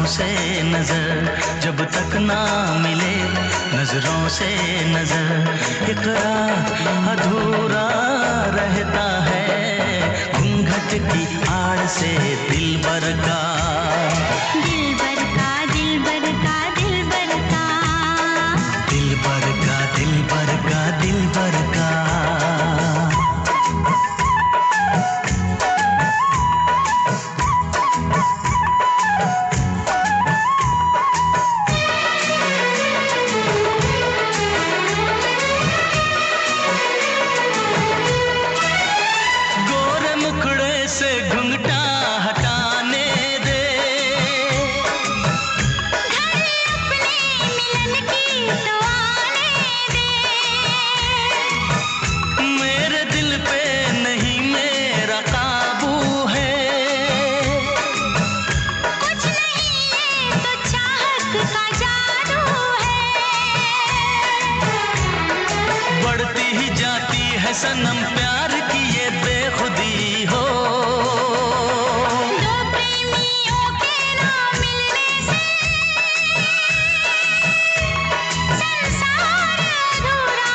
से नजर, जब तक ना मिले नजरों से नजर, इकरार अधूरा रहता है घूंघट की आड़ से दिलबर का। दिलबर का दिलबर का दिलबर का, दिलबर का दिलबर का दिलबर का। सनम प्यार की ये बेखुदी हो, दो प्रेमियों के ना मिलने से संसार अधूरा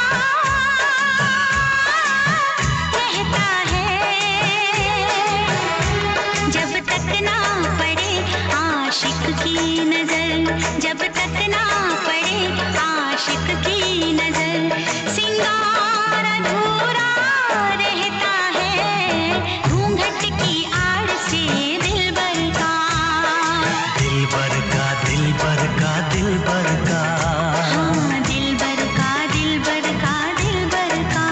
रहता है, जब तक ना पड़े आशिक की नजर, जब तक ना पड़े आशिक की नजर, सिंगार अधूरा रहता है घूंघट की आड़ से दिलबर का। दिलबर का दिलबर का दिलबर का। हाँ, दिलबर का दिलबर का दिलबर का।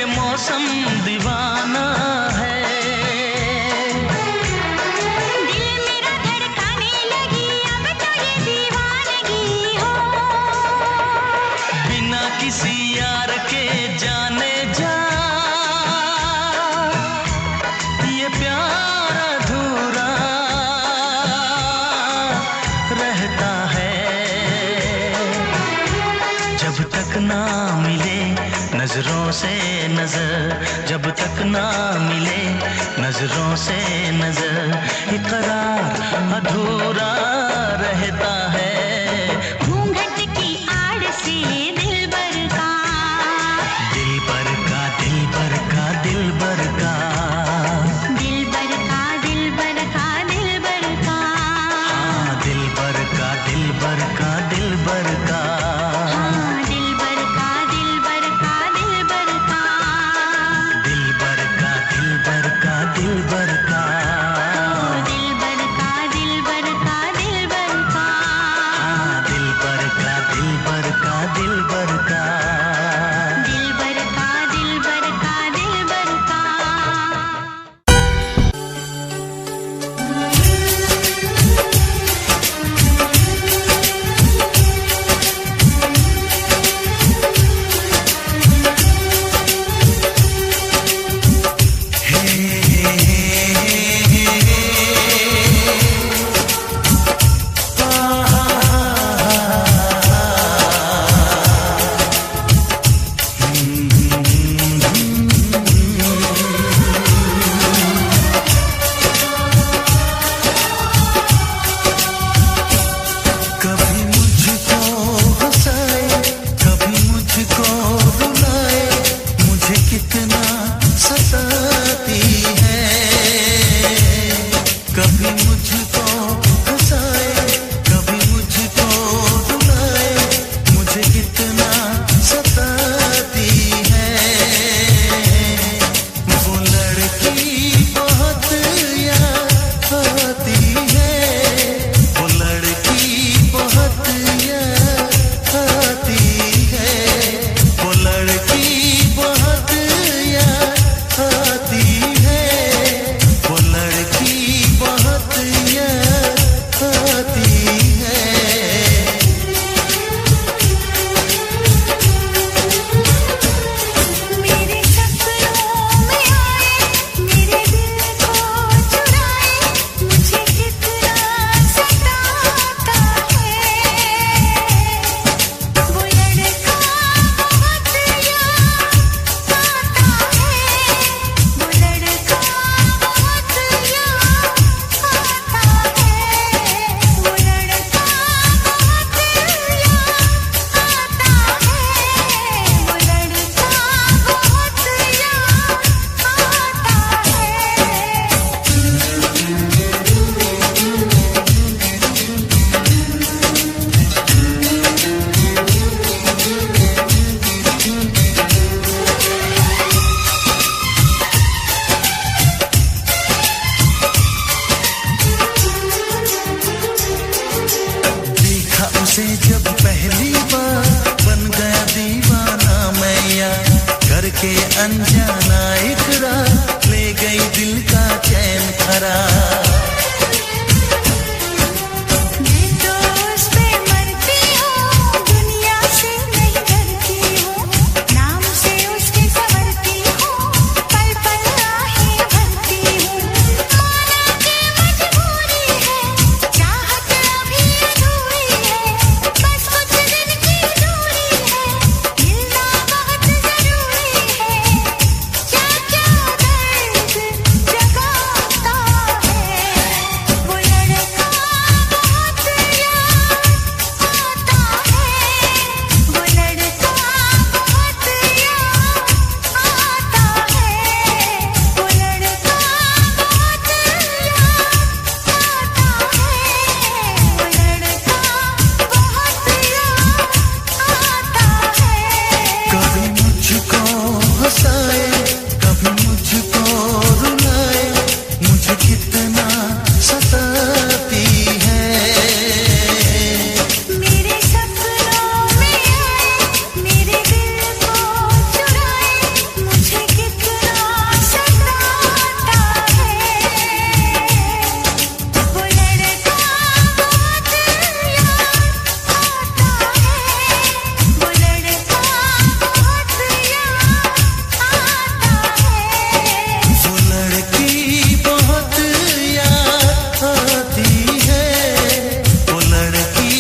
मौसम दीवाना है, दिल मेरा धड़काने लगी अब तो ये दीवानगी हो, बिना किसी यार के जाने जा ये प्यार अधूरा रहता है, जब तक ना मिले नजरों से नजर, जब तक ना मिले नजरों से नजर, इकरार अधूरा रहता है घूंघट की आड़ से दिलबर का। दिलबर का दिलबर का दिलबर का। दिलबर का दिलबर का दिलबर का। हाँ, दिलबर का दिलबर का दिलबर का। हाँ, दिलबर का दिलबर का दिलबर का। दिलबर का दिलबर का दिलबर का। दिलबर का दिलबर का दिलबर का। हाँ, दिलबर का दिलबर का दिलबर का। दिलबर का दिलबर का दिलबर का। कभी मुझको हंसाए, कभी मुझको रुलाए, मुझे कितना सताती है। कभी मुझको हंसाए, कभी मुझको रुलाए, मुझे कितना सताती है। वो लड़की बहुत याद आती है। करके अनजाना इकरार ले गई दिल का चैन करार। मैं तो उस पे मरती हूँ, दुनिया से नहीं डरती हूँ, नाम से उसके संवरती हूँ, पल पल आहें भरती हूँ। माना कि मजबूरी है, चाहत अभी अधूरी है, बस कुछ दिन की दूरी है, मिलना बहुत जरूरी है। क्या क्या दर्द जगाता है वो लड़का, बहुत याद आता है वो लड़का, बहुत याद आता है वो लड़का, बहुत याद आता है वो लड़का, बहुत याद आता है। कभी मुझको हंसाए कभी मुझको रुलाए, मुझे कितना सताती है। मेरे सपनों में आए, मेरे दिल को चुराए, मुझे कितना सताता है वो लड़का, बहुत याद आता है वो लड़का, बहुत याद आता है। वो लड़की बहुत याद आती है, वो लड़की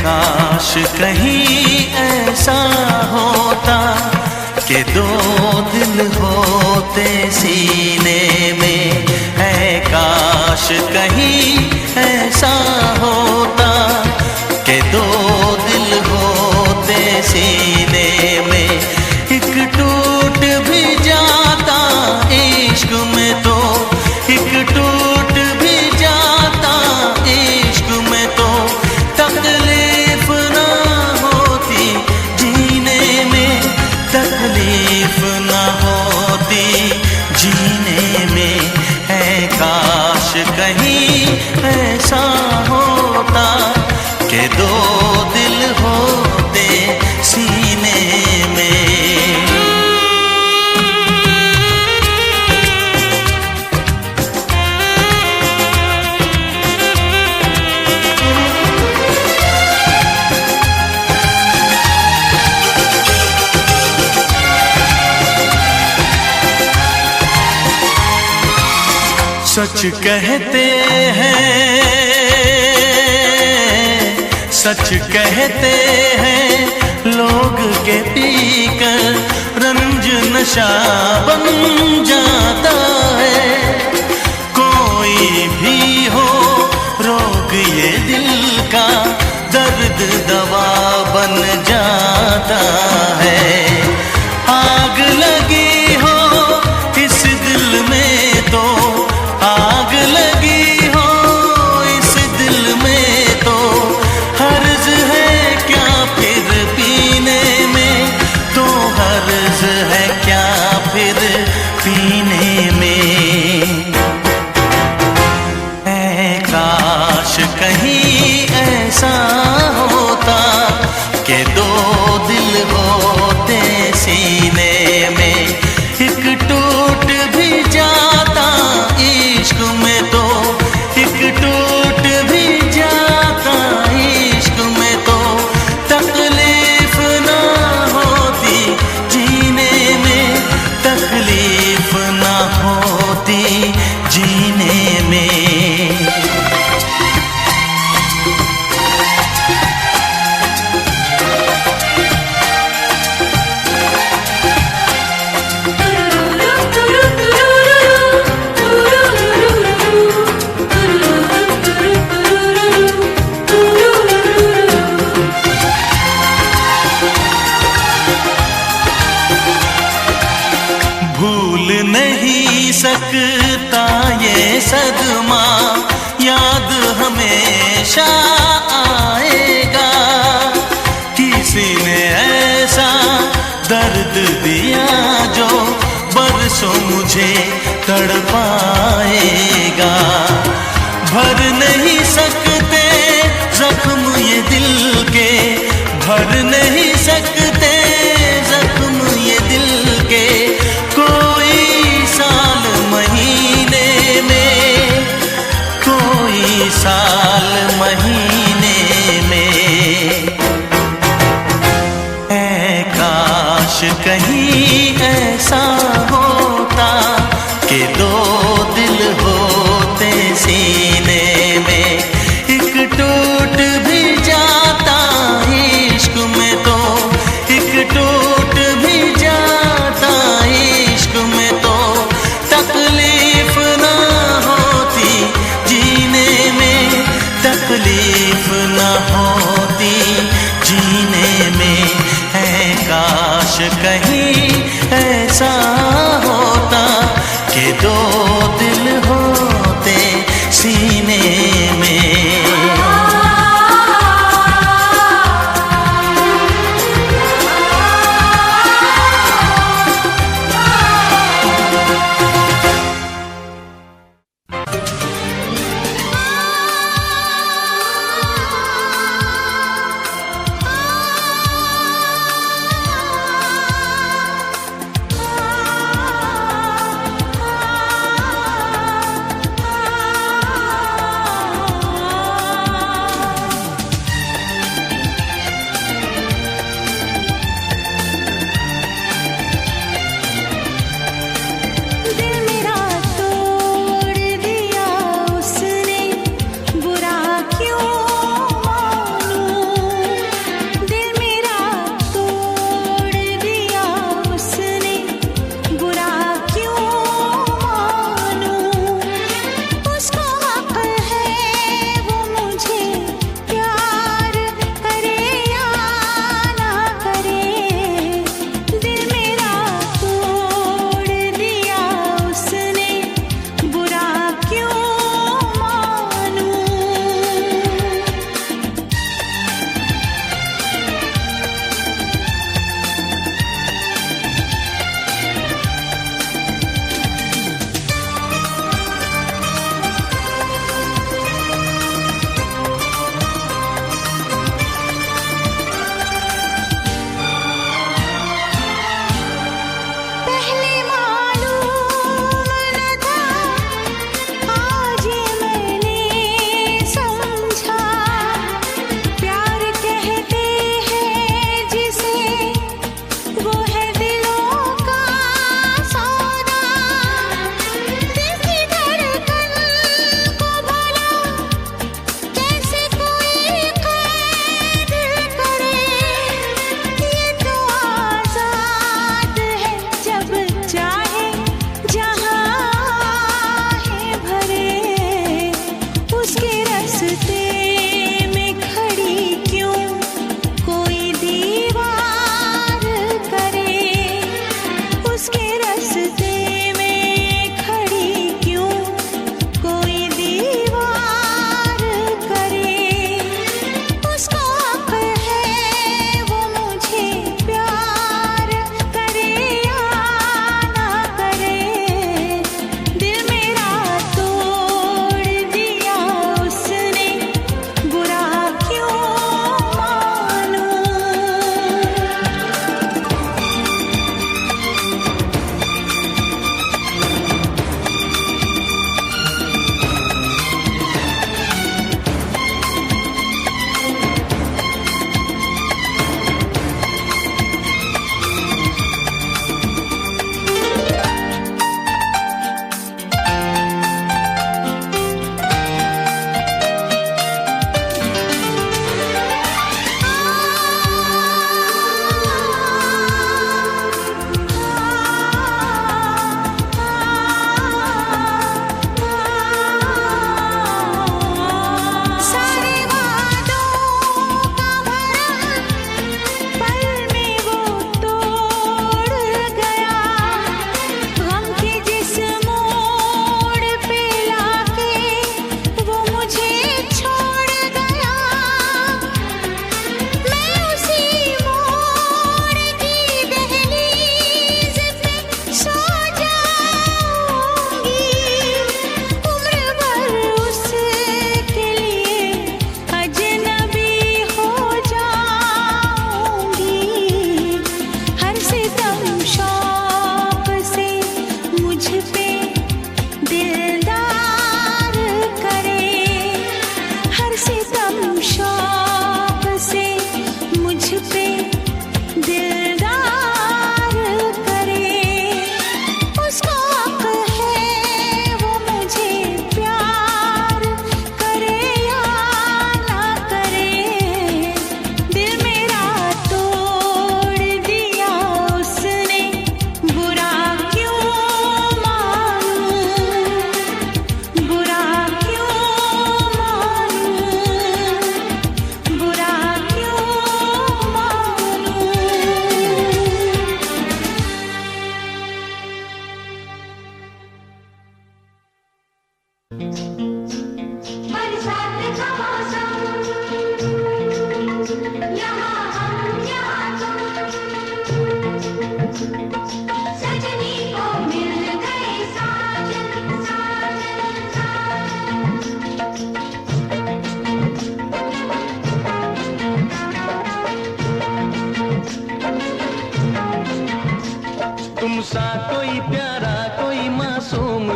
काश कहीं ऐसा होता कि दो दिल होते सीने में, है काश कहीं ऐसा होता कि दो दिल होते सीने में। एक टूट भी जाता इश्क में तो, एक टूट भी जाता इश्क में तो, तकलीफ ना होती जीने में, तकलीफ ना होती जीने में। है काश कहीं ऐसा होता कि दो दिल होते सीने में। सच कहते हैं, सच कहते हैं लोग के पीकर रंज नशा बन जाता है। कोई भी हो रोग ये दिल का, दर्द दवा बन जाता है। आग लगी हो इस दिल में तो, आग लगी हो इस दिल में तो, हर्ज है क्या फिर पीने में, तो हर्ज है क्या फिर पीने में। है काश कहीं ऐसा होता कि दो दिल हो सकता ये सदमा, याद हमेशा आएगा। किसी ने ऐसा दर्द दिया जो बरसों मुझे तड़पाएगा। भर नहीं सकते जख्म ये दिल के, भर नहीं सकते जख्म ये दिल के। कोई साल महीने में, कोई साल महीने में। ऐ काश कहीं ऐसा होता कि दो दिल होते सीने में। एक टूट भी जाता इश्क में तो, एक टूट भी जाता इश्क में तो, तकलीफ ना होती जीने में, तकलीफ ना होती जीने में। है काश कहीं ऐसा होता कि दो दिल होते सीने में।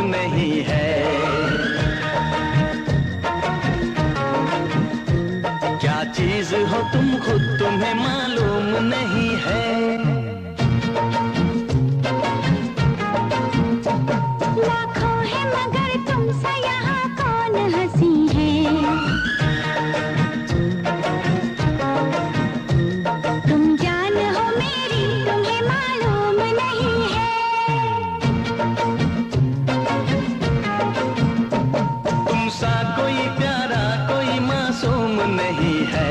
नहीं है। क्या चीज हो तुम खुद तुम्हें मालूम नहीं है। लाखों है मगर तुमसे यहाँ कौन हंसी है। तुम जान हो मेरी तुम्हें मालूम नहीं है। तुम सा कोई प्यारा कोई मासूम नहीं है।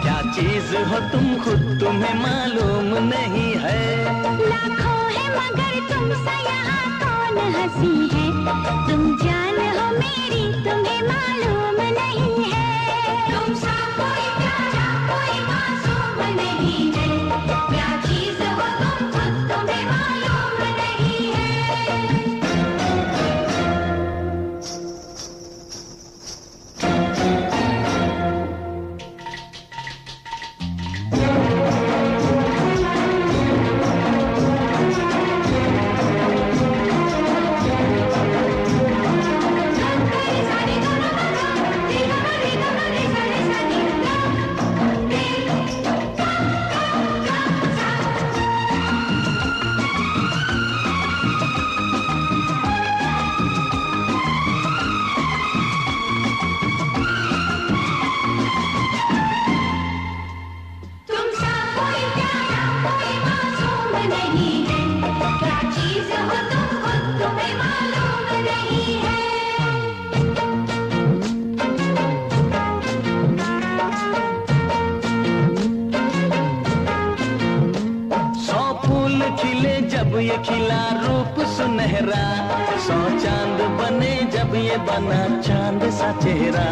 क्या चीज हो तुम खुद तुम्हें मालूम नहीं है। लाखों है मगर तुमसे यहाँ कौन हंसी है। तुम जान हो मेरी तुम्हें मालूम नहीं है। तुम सा कोई प्यारा कोई मासूम नहीं है। क्या चीज हो तुम खुद तुम्हें मालूम नहीं है। तुम सा कोई प्यारा कोई मासूम नहीं है। क्या चीज हो तुम खुद तुम्हें मालूम नहीं है। सौ फूल खिले जब ये खिला रूप सुनहरा। सौ चांद बने जब ये बना चांद सा चेहरा।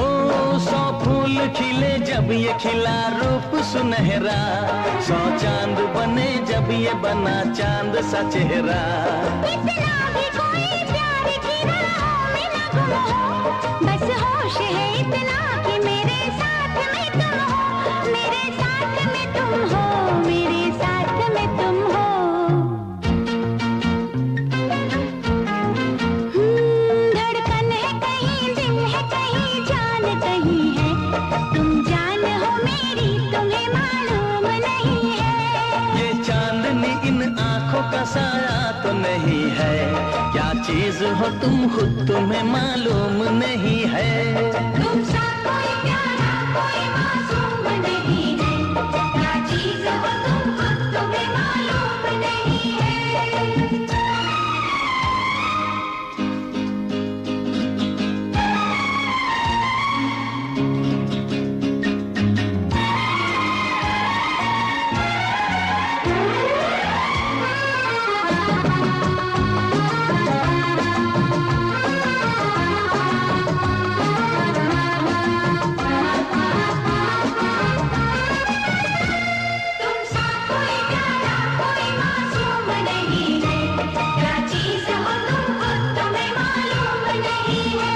ओ सौ फूल खिले जब ये खिला रूप सुनहरा। सौ चांद बने जब ये बना चांद सा चेहरा। इतना भी कोई प्यार की राहों में न गुम हो। बस होश है इतना कि मेरे साथ में तुम हो। मेरे साथ में तुम हो। मेरे साथ में तुम हो। धड़कन है कहीं दिल है कहीं जान कहीं है। तुम जान हो मेरी तुम्हें मालूम नहीं है। ये चांदनी इन आंखों का साया तो नहीं है। क्या चीज हो तुम खुद तुम्हें मालूम नहीं है। तुम सा कोई प्यारा कोई मासूम नहीं है। क्या चीज हो तुम खुद तुम्हें मालूम नहीं है। तुम सा कोई प्यारा कोई मासूम नहीं है। क्या चीज हो तुम खुद तुम्हें मालूम नहीं है।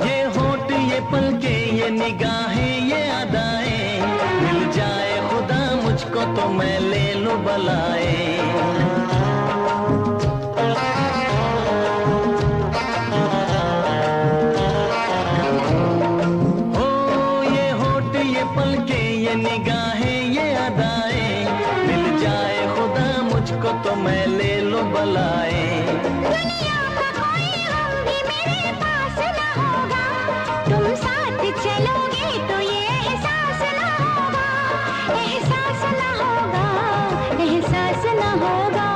ये होठ ये पलके ये निगाहें ये अदाएं। मिल जाए खुदा मुझको तो मैं ले लूं बलाए। ओ ये होठ ये पलके ये निगाहें ये अदाएं। मिल जाए खुदा मुझको तो मैं ले लूं बलाए। दुनिया का कोई गम भी मेरे पास न होगा। तुम साथ चलोगे तो ये एहसास न होगा। एहसास न होगा। एहसास न होगा।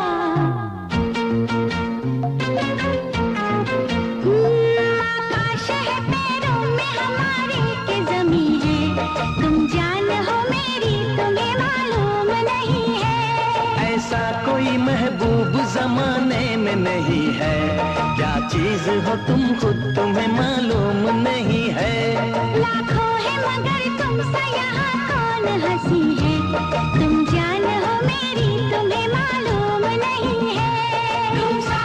आकाश है पैरों में हमारे के ज़मीं है। तुम जान हो मेरी तुम्हें मालूम नहीं है। ऐसा कोई महबूब जमाने में नहीं है। क्या चीज हो तुम खुद तुम्हें मालूम नहीं है। लाखों है मगर तुमसे यहाँ कौन हंसी है। तुम जान हो मेरी तुम्हें मालूम नहीं है। तुम सा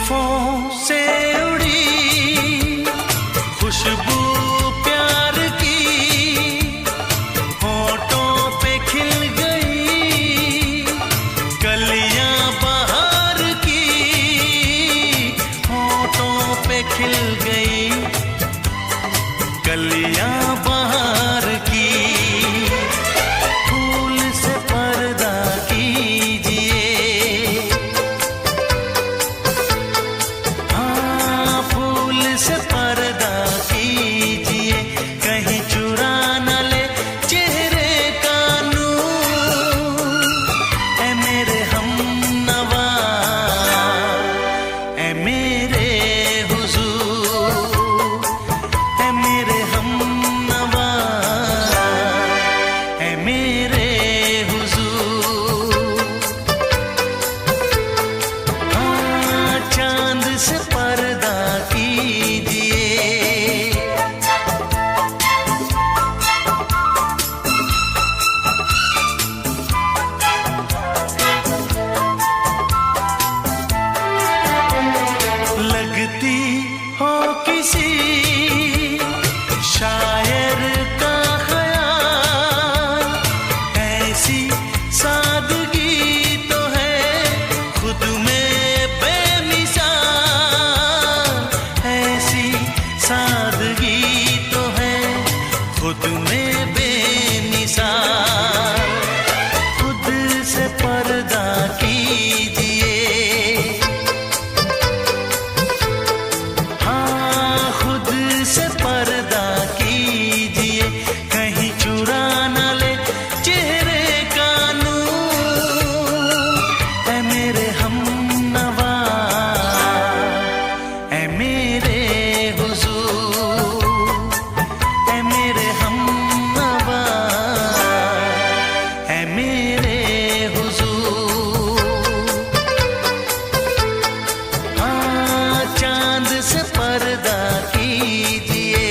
जुल्फों से उड़ी खुशबू प्यार की, होठों पे खिल गई कलियां बहार की, होठों पे खिल गई कलियां बहार की। फूल से पर्दा कीजिए, हाँ फूल से पर्दा कीजिए, कहीं चुरा न ले चेहरे का नूर। ऐ मेरे हमनवा, ऐ मेरे हुजूर, ऐ मेरे हमनवा, ऐ मेरे हुजूर। हाँ चांद से पर्दा कीजिए, लगती हो किसी शायर का ख्याल, ऐसी सादगी तो है खुद में बेमिसाल, ऐसी सादगी तो है खुद में बेमिसाल। खुद से पर्दा कीजिए, हाँ खुद से पर्दा कीजिए, कहीं चुरा न ले चेहरे का नूर। ऐ मेरे हमनवा, ऐ मेरे हुजूर, ऐ मेरे हमनवा, ऐ मेरे हुजूर। हाँ चांद से पर्दा कीजिए,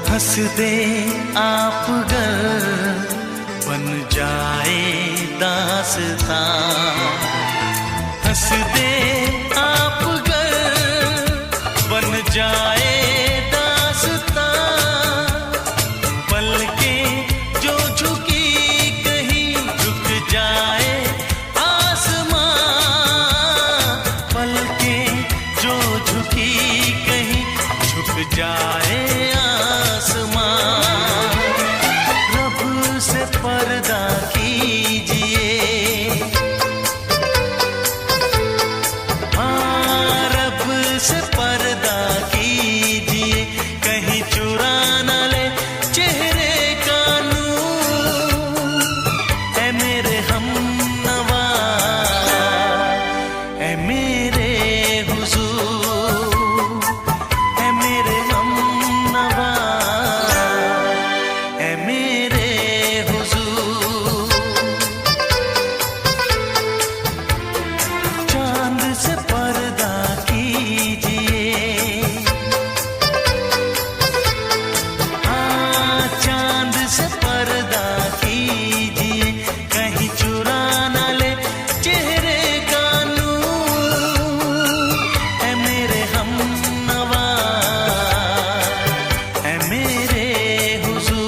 हंस दे आप गर बन जाए दास्तां, हंस दे आप गर बन जाए दास्तां। पलकें जो झुकी कहीं झुक जाए आसमां, पलकें जो झुकी कहीं झुक जाए आसमां। रब से पर्दा कीजिए, हाँ रब से पर्दा कीजिए, कहीं चुरा न ले चेहरे का नूर। ऐ मेरे हमनवा, ऐ मेरे हुजूर, ऐ मेरे हमनवा, ऐ मेरे हुजूर। चांद से पर्दा कीजिए, हाँ चांद से पर्दा कीजिए, कहीं चुरा न ले चेहरे का नूर। ऐ मेरे हमनवा, ऐ मेरे हुजूर।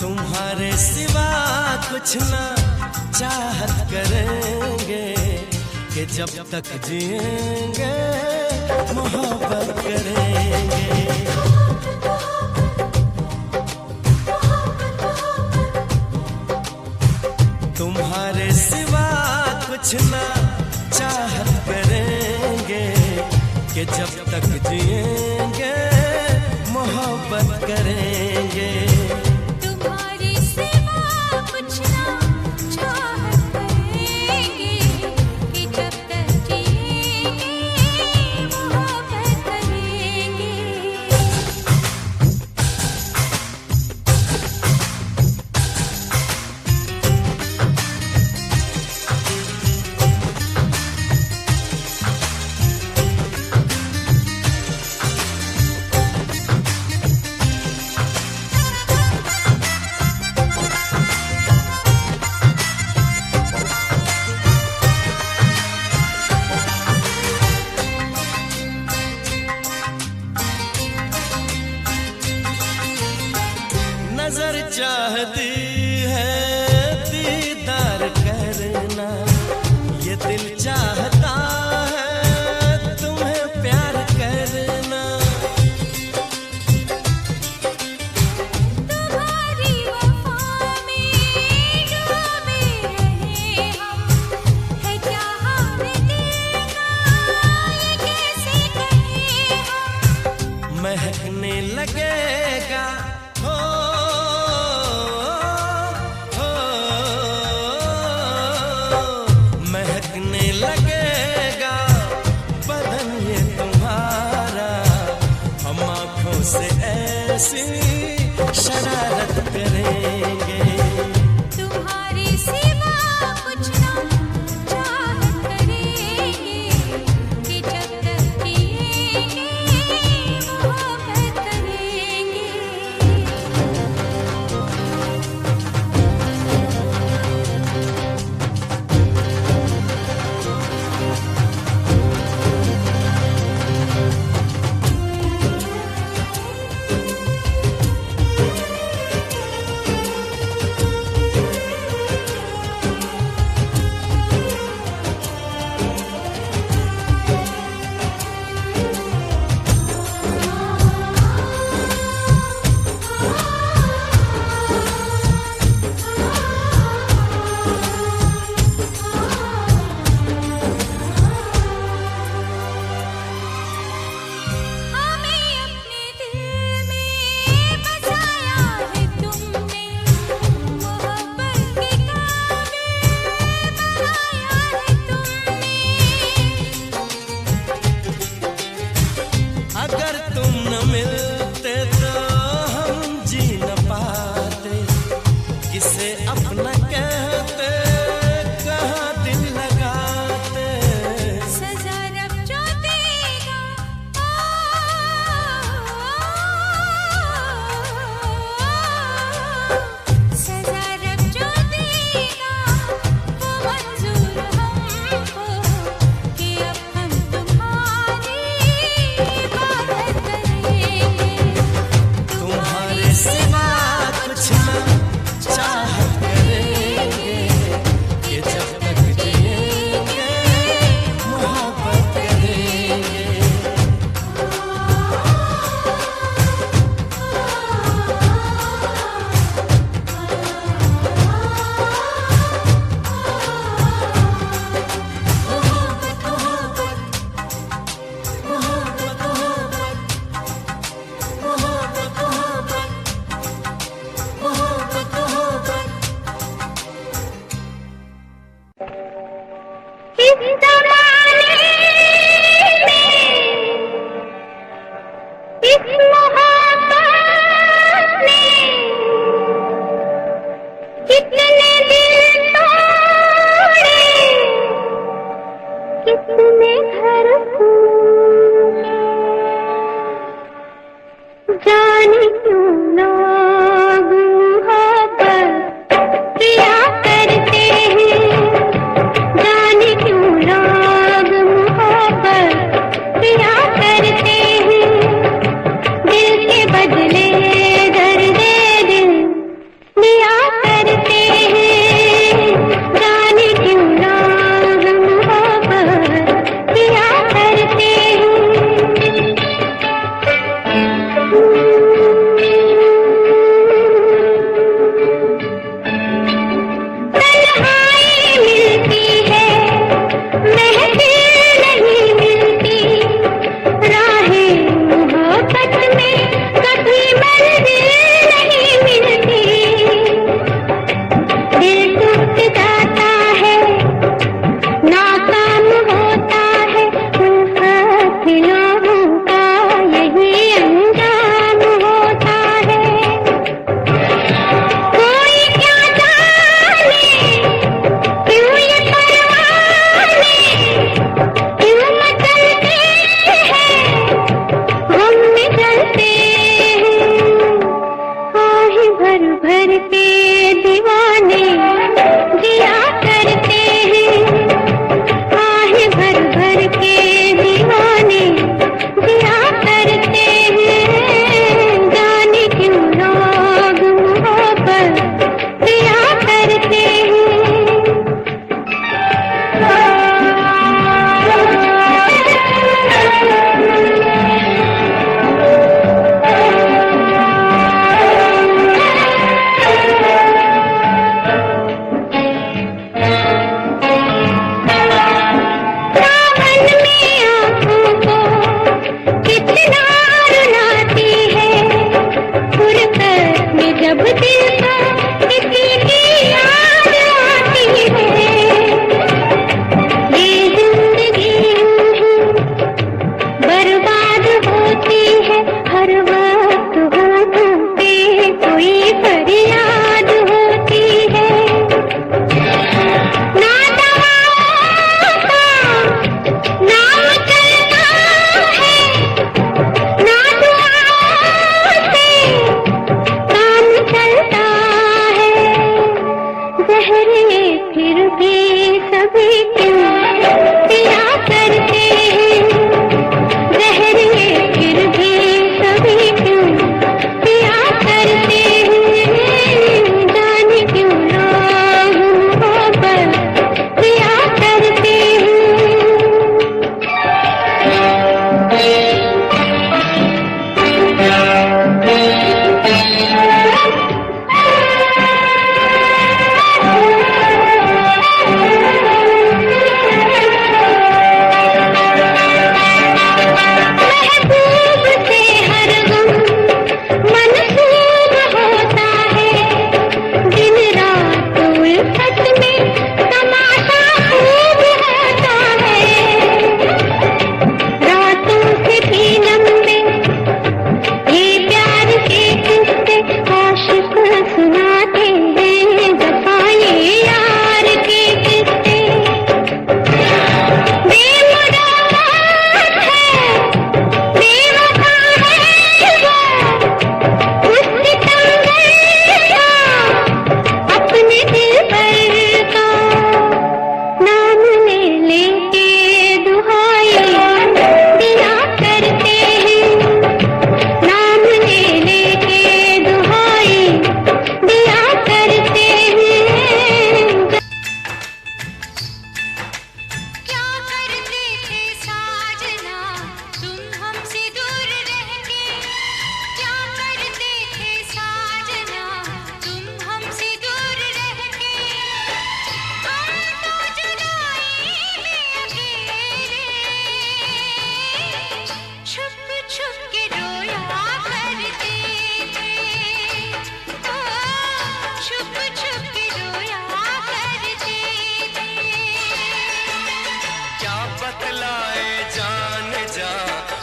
तुम्हारे सिवा कुछ ना चाहत करेंगे कि जब तक जिएंगे मोहब्बत करेंगे। जब तक जिएंगे मोहब्बत करेंगे। तुम्हारी सिवा कुछ ना चाहत करेंगे कि जब तक जिएंगे मोहब्बत करेंगे। नजर चाहती है दीदार करना, ये दिल चाहता है तुम्हें प्यार करना। तुम्हारी वफा में डूबे रहे हम, है क्या हाल दिल का ये कैसे कहें हम। महकने लगेगा हो महकने लगेगा बदन ये तुम्हारा, हम आँखों से ऐसी शरारत करेंगे। तुम्हारी सिवा कुछ ना चाहत करेंगे कि जब तक जिएंगे मोहब्बत करेंगे। हमें अपने दिल में बसाया है तुमने, मोहब्बत के काबिल बनाया है तुमने। अगर तुम न मिलते तो हम जी न पाते, किसे अपना कहते कहाँ दिल लगाते। सजा रब जो देगा सजा रब जो देगा वो मंजूर हमको कि अब हम तुम्हारी इबादत करेंगे। तुम्हारे सिवा कुछ न चाहत करेंगे कि जब तक जिएंगे मोहब्बत करेंगे। इस ज़माने में इस मोहब्बत ने कितने दिल तोड़े, कितने घर फूटे। जाने क्यों लोग मोहब्बत किया करते हैं, जाने क्यों लोग मोहब्बत किया करते हैं। दिल के बदले दर्द दिल लिया करते हैं, जाने क्यों लोग मोहब्बत किया करते हैं। सुनाते हैं जफाए यार के किस्से। बेमुराद है, बेवफा है वो, उस सितमगर का अपने दिल पर का नाम ले लेके दुहाई दिया करते हैं, नाम ले लेके दुहाई दिया करते हैं। क्या करते थे साजना तुम हमसे दूर रह के, क्या करते थे साजना तुम हमसे दूर रह के, हम तो जुदाई में अकेले छुप छुप के रोया करते थे, ओ छुप छुप के रोया करते थे। क्या बतलाए जान जा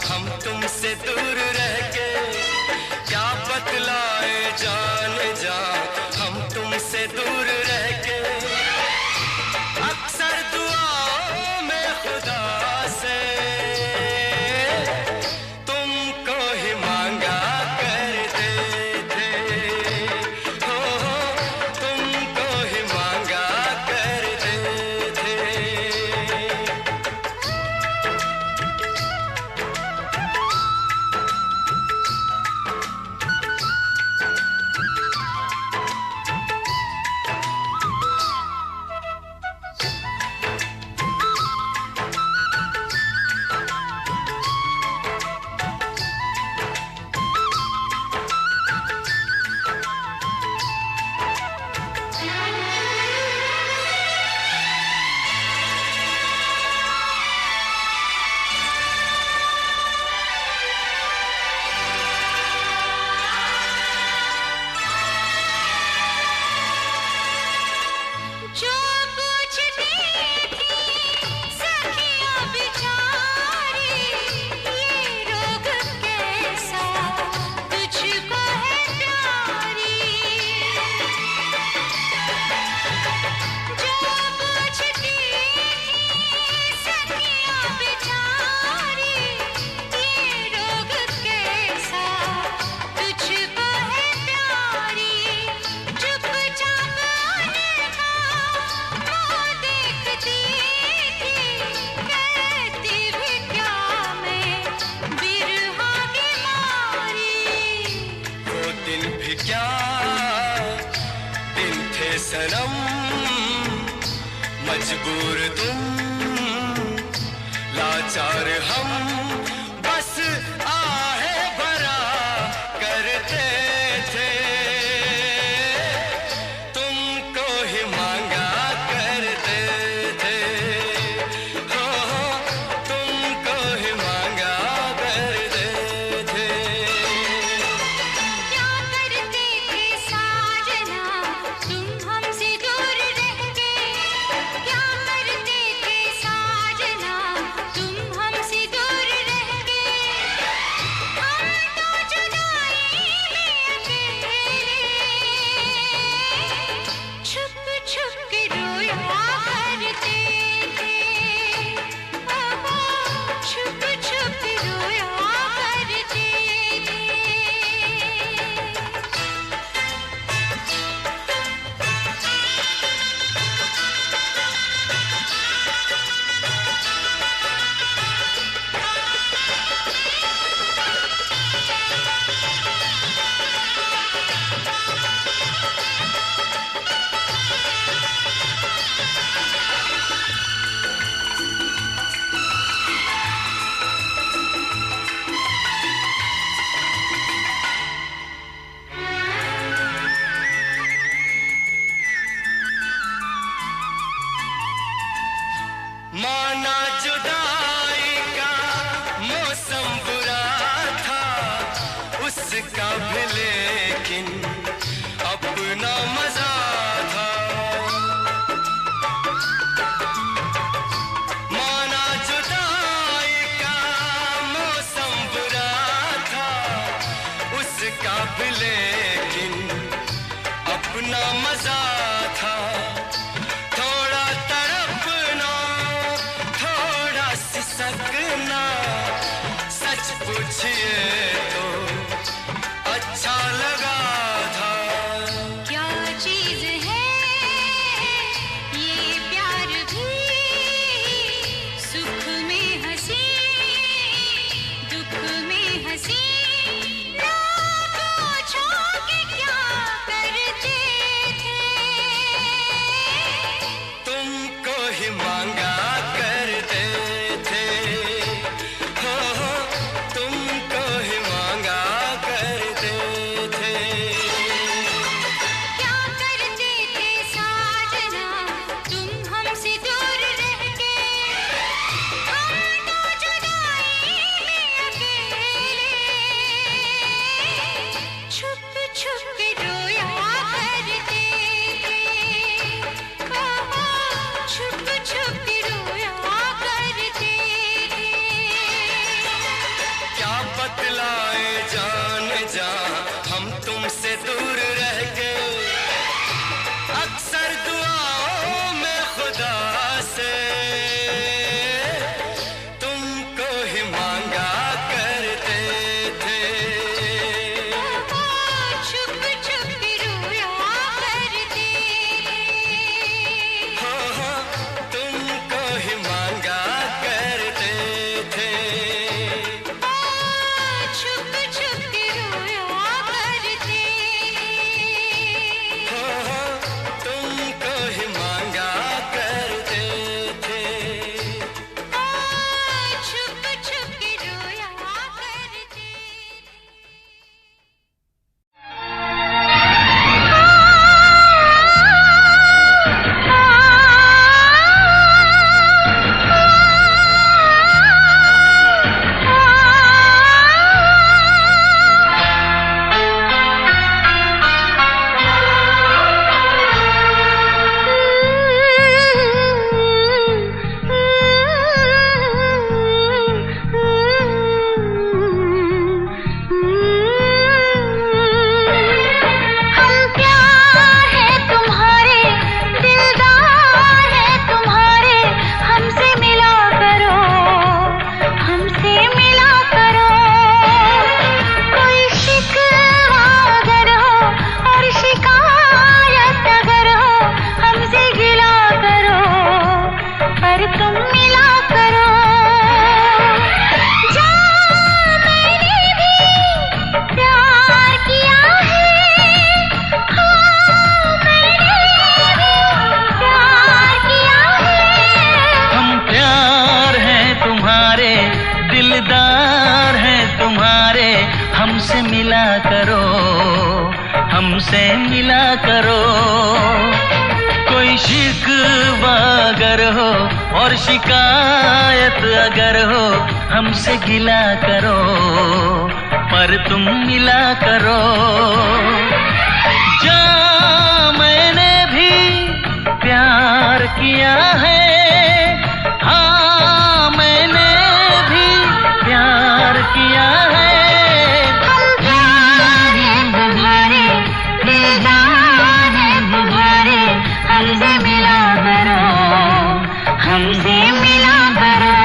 हम तुमसे दूर रह के, क्या बतलाए जान जा हम तुमसे दूर रह के। अक्सर दुआओं में खुदा से तुमको ही मांगा करते थे, हो तुमको ही मांगा करते थे। जो पूछती थी सखियां बेचारी, ये रोग कैसा तुझको है प्यारी। जो पूछती थी सखियां बेचारी, ये रोग कैसा तुझको है प्यारी। चुपचाप उनका मुँह देखती थी, कहती भी क्या मैं बिरहा की मारी। वो दिन भी क्या दिन थे सनम, मजबूर तुम लाचार हम, बस आहे भरा करते थे, तुमको ही मांगा करते थे, हो तुमको ही मांगा करते थे। क्या करते थे साजना तुम हमसे दूर रह के, क्या करते थे साजना तुम हमसे दूर रह के, हम तो जुदाई में अकेले छुप छुप के रोया करते थे, ओ छुप छुप के रोया करते थे। माना जुदाई का मौसम बुरा था उसका भी, लेकिन अपना मजा था। माना जुदाई का मौसम बुरा था उसका भी, लेकिन अपना मजा था, थोड़ा तड़पना, थोड़ा सिसकना, सच पूछिए तो अच्छा लगा था। क्या चीज है ये प्यार भी, सुख में हंसी दुख में हंसी, ना पूछो कि क्या करते थे, तुमको ही मांगा करते थे, हो तुमको ही मांगा करते थे। क्या करते थे साजना तुम हमसे दूर रह के, हम तो जुदाई में अकेले, छुप छुप के रोया करते थे, छुप छुप के रोया करते थे। क्या बतलाए जान जा हम तुमसे दूर रह के, अक्सर दुआओं में खुदा से तुमको ही मांगा करते थे, छुप छुप के रोया करते हो तुमको ही मांगा करते थे, छुप छुप के रोया करते हो तुमको ही मांगा करते थे। छुप छुप के रोया करते। हम प्यार है तुम्हारे, दिलदार है तुम्हारे, हमसे मिला करो, हमसे मिला करो, कोई शिकवा अगर हो और शिकायत अगर हो, हमसे गिला करो, पर तुम मिला करो। जा मैंने भी प्यार किया है, हाँ मैंने भी प्यार किया है। हम प्यार हैं तुम्हारे, दिलदार हैं तुम्हारे, हमसे मिला करो, हमसे मिला करो, कोई शिकवा अगर हो और शिकायत अगर हो, हमसे गिला करो, पर तुम मिला करो। जा मैंने भी प्यार किया है, हाँ मैंने भी प्यार किया है। हम प्यार है तुम्हारे, दिलदार है तुम्हारे, हमसे मिला करो, हमसे मिला करो।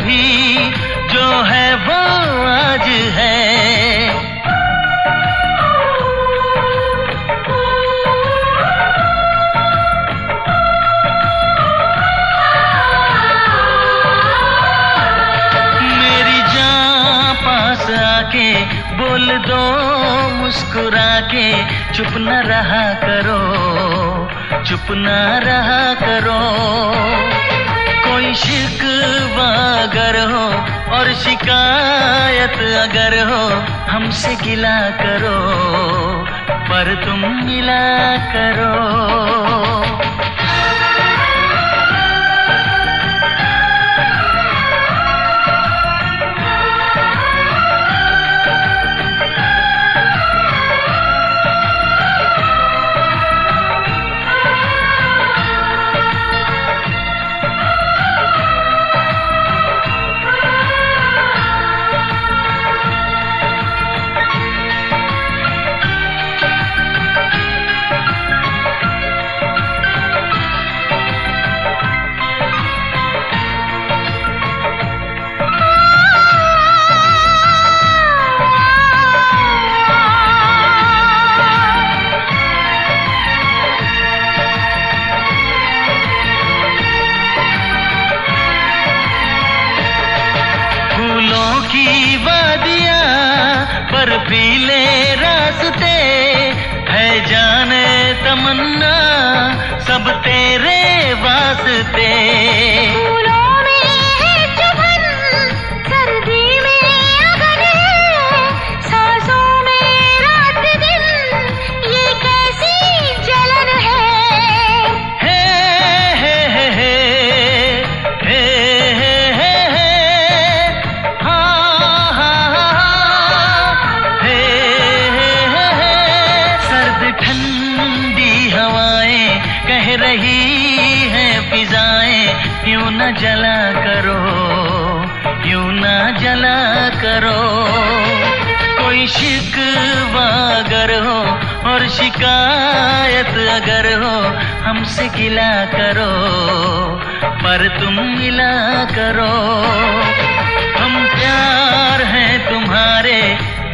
भी जो है वो आज है। आके बोल दो मुस्कुरा के, चुप न रहा करो, चुप न रहा करो। कोई शिकवा अगर हो और शिकायत अगर हो, हमसे गिला करो पर तुम मिला करो। की वादियाँ बर्फीले रास्ते है, जाने तमन्ना सब तेरे वास्ते। फूलों में है चुभन, सर्दी में अगन, सांसों में रात दिन, ये कैसी जलन है। कह रही है फिजाएं, यूं न जला करो, यूं न जला करो। कोई शिकवा अगर हो और शिकायत अगर हो, हमसे गिला करो पर तुम मिला करो। हम प्यार हैं तुम्हारे,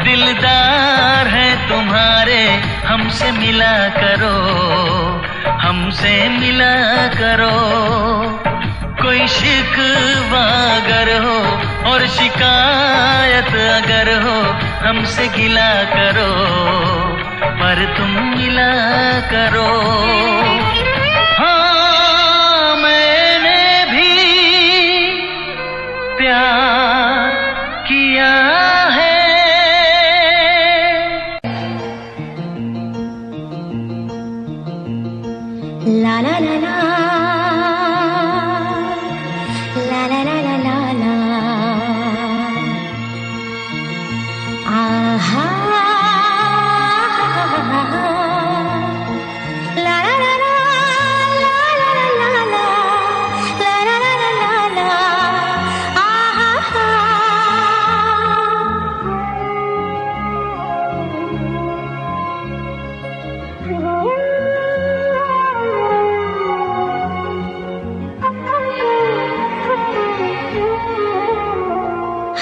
दिलदार हैं तुम्हारे, हमसे मिला करो, हमसे मिला करो। कोई शिकवा अगर हो और शिकायत अगर हो, हमसे गिला करो पर तुम मिला करो। हाँ मैंने भी प्यार किया है। ला ला ला ला ला ला ला ला ला ला, आहा ला ला ला ला ला ला ला ला ला ला ला ला, आहा।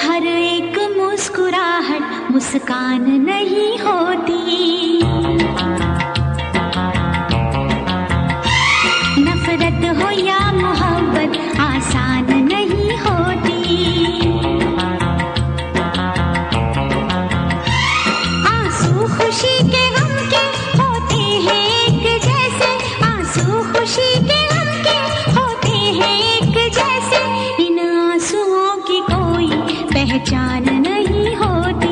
हर एक मुस्कुराहट मुस्कान नहीं होती, नफरत हो या मोहब्बत आसान नहीं होती। आंसू खुशी के गम के होते हैं एक जैसे, आंसू खुशी के गम के होते हैं एक जैसे। इन आंसुओं की कोई पहचान नहीं होती।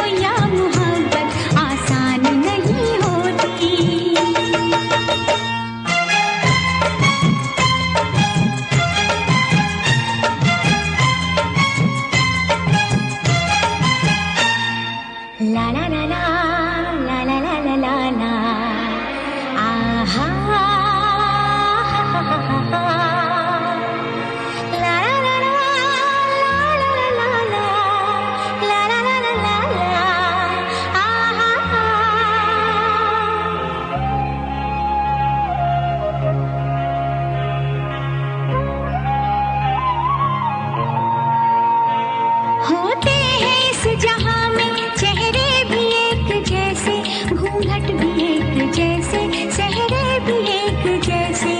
हो या मोहब्बत आसान नहीं होती। ला ला ला ला ला ला ला ला ला ला आहा ला ला ला ला ला ला ला ला ला ला आहा। होते हैं इस जहां में चेहरे भी एक जैसे, घूंघट भी एक जैसे, चेहरे भी एक जैसे।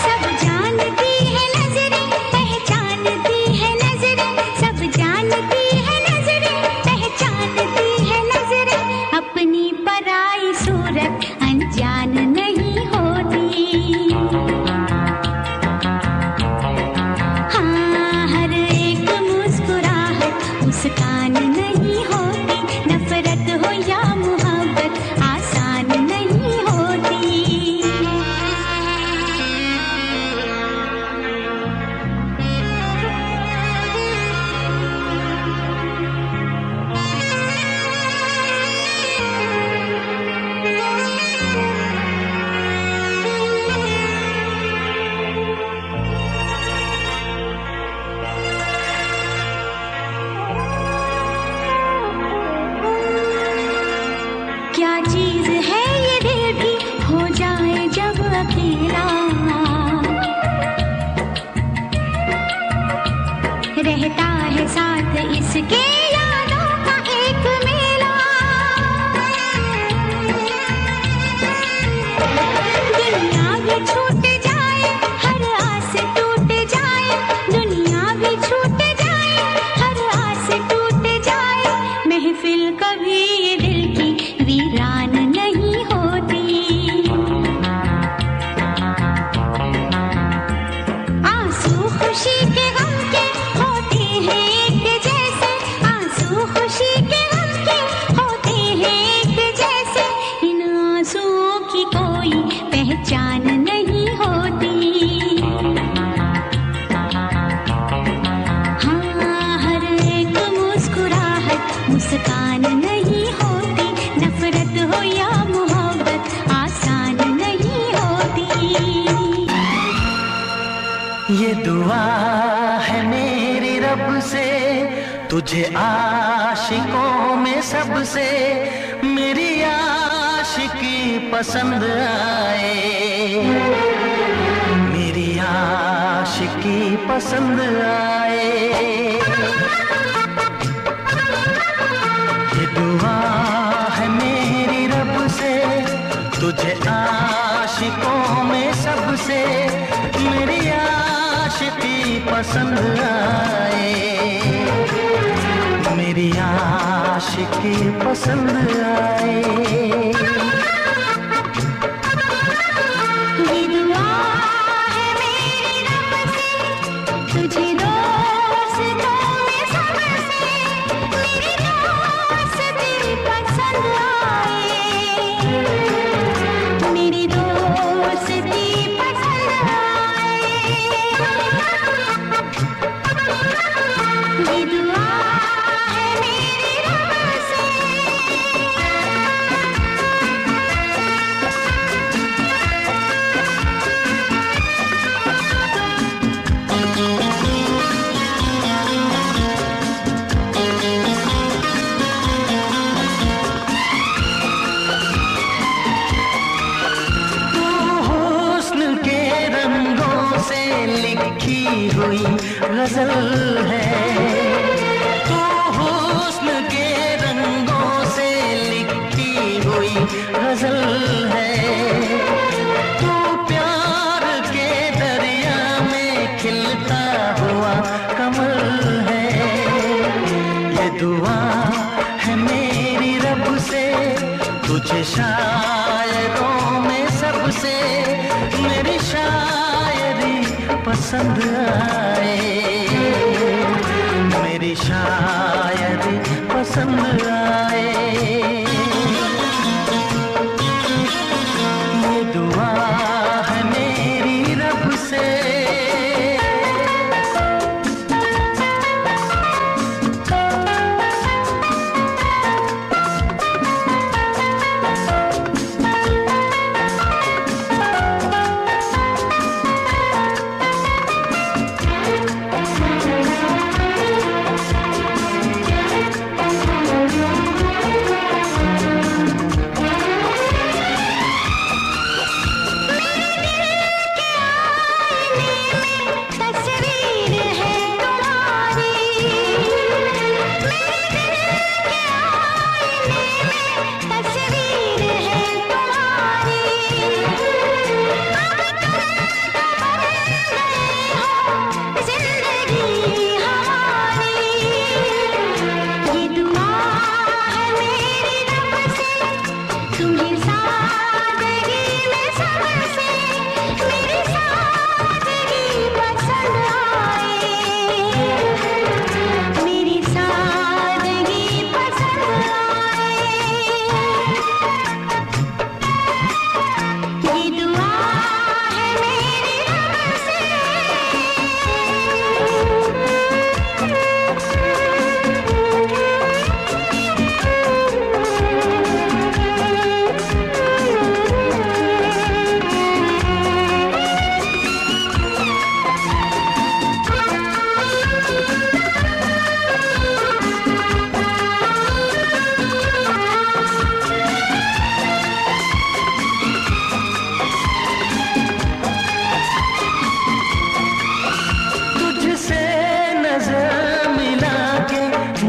सब जानती है नजरें, पहचानती है नजरें, सब जानती है नजरें, पहचानती है नजरें। अपनी पराई सूरत अनजान नहीं होती। मुस्कान नहीं होती, नफरत हो या मोहब्बत आसान नहीं होती। क्या चीज है ये दिल भी हो जाए जब अकेला, रहता है साथ इसके यादों का एक मेला। दुनिया भी छूट जाए, हर आस टूट जाए, दुनिया भी छूट जाए, हर आस टूट जाए, महफिल कभी ये दिल की वीरान नहीं होती। आंसू खुशी के गम के होते हैं एक जैसे, आंसू खुशी के गम के होते हैं एक जैसे, इन आंसुओं की कोई पहचान नहीं होती। हाँ, हर एक मुस्कुराहट मुस्कान नहीं होती, नफरत हो या मोहब्बत आसान नहीं होती। ये दुआ है मेरी रब से, तुझे आशिकों में सबसे मेरी आशिकी पसंद आए, मेरी आशिकी पसंद आए। ये दुआ है मेरी रब से, तुझे आशिकों में सबसे मेरी आशिकी पसंद आए, मेरी आशिकी पसंद आए। ये दुआ है मेरी रब से, तुझे दोस्तों में सबसे मेरी दोस्ती पसंद आए, मेरी दोस्ती पसंद आए। ये दुआ है मेरी रब से। हुस्न के रंगों से लिखी हुई गजल है, तू हुस्न के रंगों से लिखी हुई गजल है, तू प्यार के दरिया में खिलता हुआ कमल है। ये दुआ है मेरी रब से, तुझे शायरों में सबसे मेरी शायरी पसंद आए, मेरी शायरी पसंद आए। ये दुआ है मेरी रब से।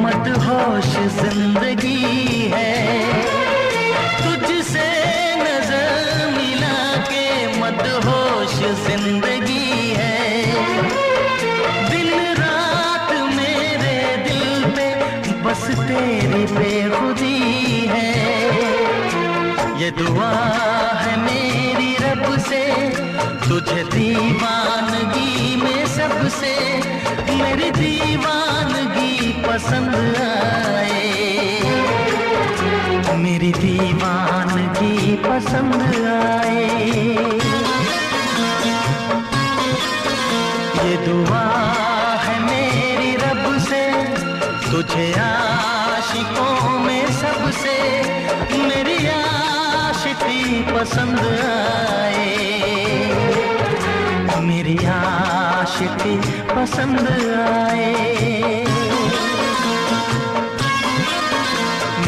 मदहोश जिंदगी है, तुझसे नजर मिला के मदहोश जिंदगी है। दिन रात मेरे दिल पे बस तेरी बेखुदी है। ये दुआ है मेरी रब से, तुझे दीवानगी में सबसे मेरी दीवानगी पसंद आए। मेरी दीवानगी पसंद आए। ये दुआ है मेरी रब से, तुझे आशिकों में सबसे मेरी आशिकी पसंद आए। मेरी आशिकी पसंद आए।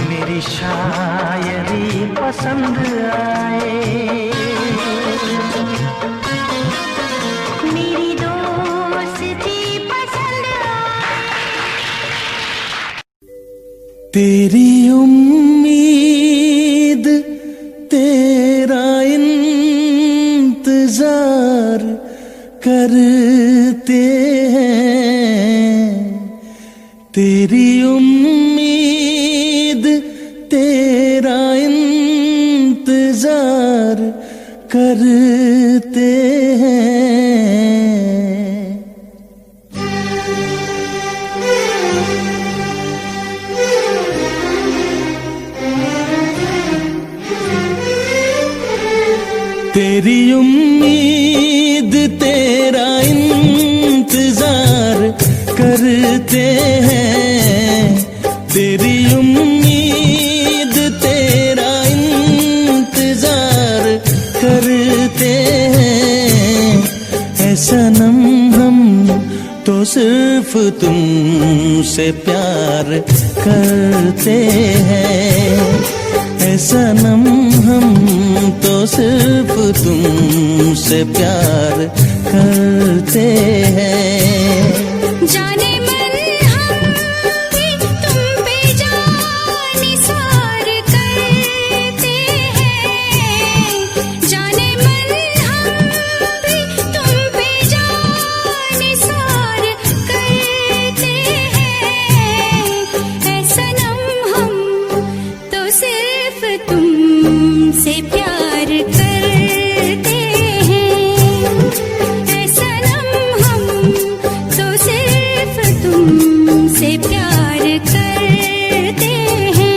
मेरी शायरी पसंद आए। मेरी दोस्ती पसंद आए। तेरी उम्मीद तेरा इंतजार करते हैं। तेरी उम्मीद तेरा इंतजार करते हैं। तेरी उम्मीद तेरा इंतजार करते हैं। तेरी उम्मीद तेरा इंतजार करते हैं। ऐ सनम हम तो सिर्फ तुमसे प्यार करते हैं। ऐ सनम हम तो सिर्फ तुमसे प्यार करते हैं। जाने मन हम भी तुम पे जान निसार करते हैं। जाने मन हम भी तुम पे जान निसार करते हैं। ऐ सनम हम तो सिर्फ तुमसे प्यार करते हैं। ऐ सनम हम तो सिर्फ तुमसे तुमसे प्यार करते हैं।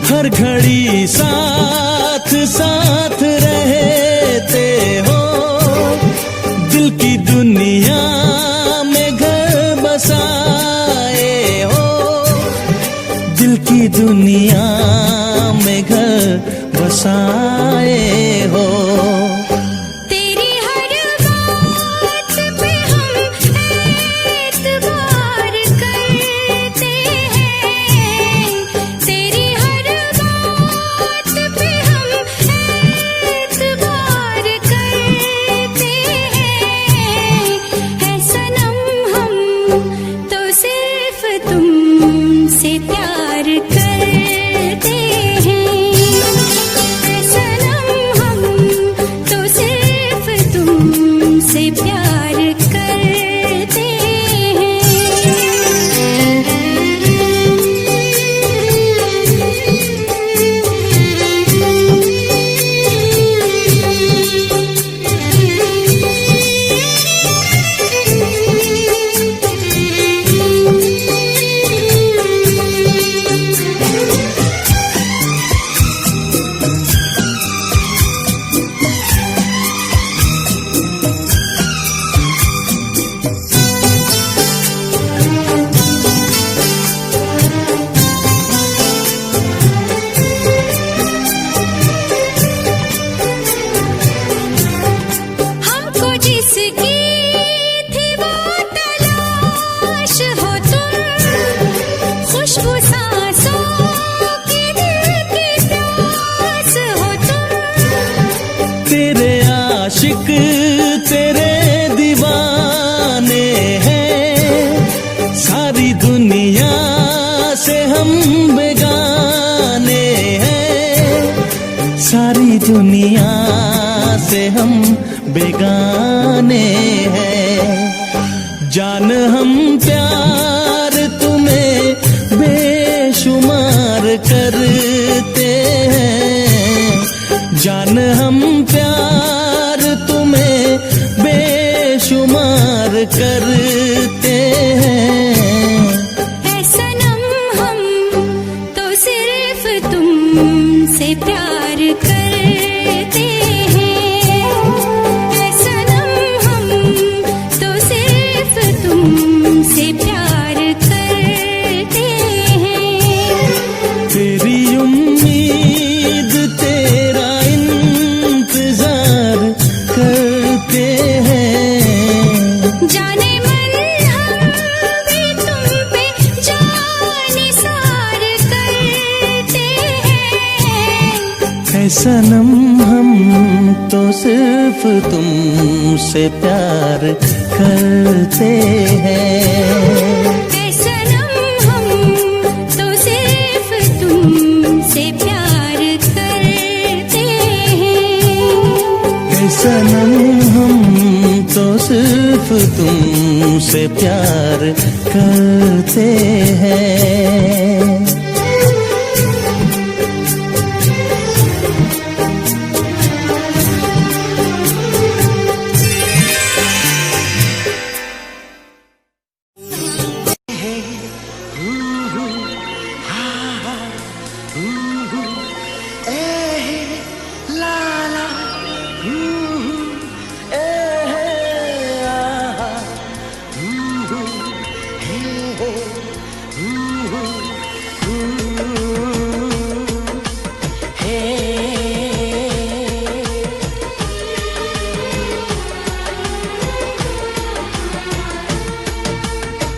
हर घड़ी साथ साथ रहते हो, दिल की दुनिया में घर बसाए हो, दिल की दुनिया में घर बसाए हो। तेरी हर बात पे हम एतबार करते हैं, तेरी हर बात पे हम एतबार करते हैं। है सनम हम तो सिर्फ तुमसे प्यार करते हैं। है सनम हम तो सिर्फ तुमसे प्यार करते हमको जिसकी थी वो तलाश हो तुम, खुशबू सांसों की दिल की प्यास हो तुम। तेरे आशिक तेरे दीवाने हैं, सारी दुनिया से हम बेगाने हैं, सारी दुनिया से हम बेगाने हैं। जान हम प्यार तुम्हें बेशुमार करते हैं, जान हम प्यार तुम्हें बेशुमार करते हैं। है सनम हम तो सिर्फ तुमसे प्यार करते हैं। है सनम हम तो सिर्फ तुमसे प्यार करते हैं। तेरी उम्मीद तेरा इंतजार करते हैं। जाने मन हम भी तुम पे जानिसार करते हैं। है सनम हम तो सिर्फ तुमसे प्यार करते हैं। है सनम हम तो सिर्फ तुमसे प्यार करते हैं। है सनम हम तो सिर्फ तुमसे प्यार करते हैं।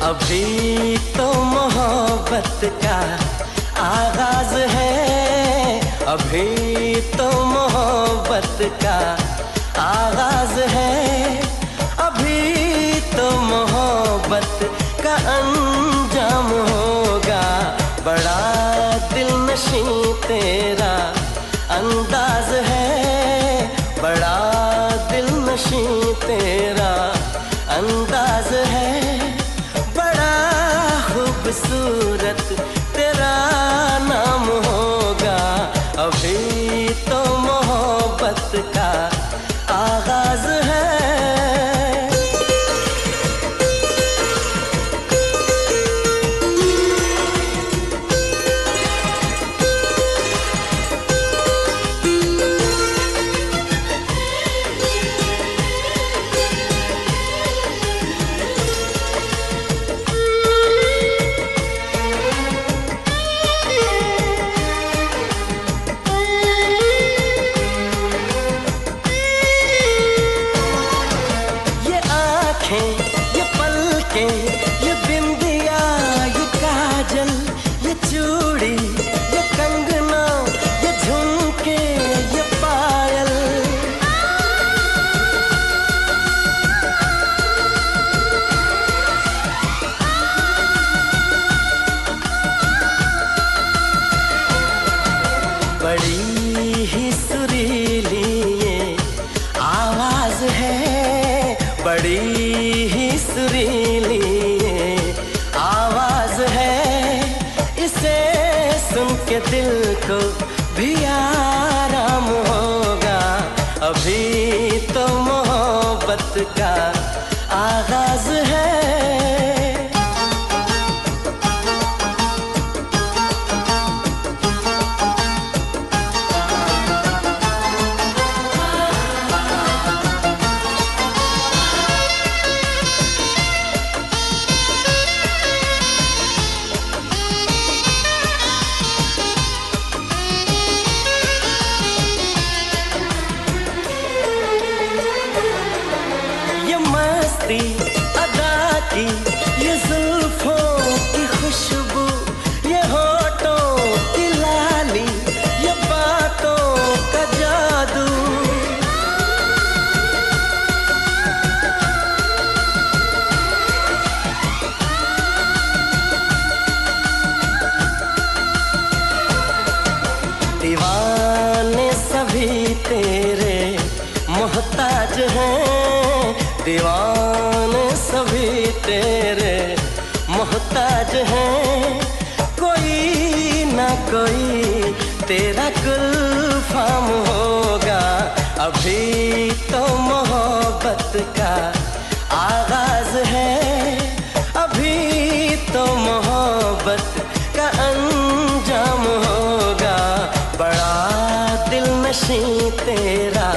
अभी तो मोहब्बत का आगाज है, अभी तो मोहब्बत का आगाज है, अभी तो मोहब्बत का अंजाम होगा। बड़ा दिलनशी तेरा अंदाज है, बड़ा दिलनशी तेरा अंदाज है, बड़ा खूबसूरत तेरा नाम होगा। अभी तो मोहब्बत का आगाज है। ये पलकें, ये बिंदिया, ये काजल, ये चूड़ी, ये कंगना, ये झुमके, ये पायल, बड़ी ही सुरीली ये आवाज है, बड़ी ही सुरीली ये आवाज है, इसे सुन के दिल को भी आराम होगा। अभी तो मोहब्बत का आगाज है। अदा की ये जुल्फों की खुशबू, ये होठों की लाली, ये बातों का जादू, दीवाने सभी तेरे मोहताज हैं, दीवाने सभी तेरे मोहताज हैं, कोई ना कोई तेरा गुलफाम होगा। अभी तो मोहब्बत का आगाज है, अभी तो मोहब्बत का अंजाम होगा। बड़ा दिलनशी तेरा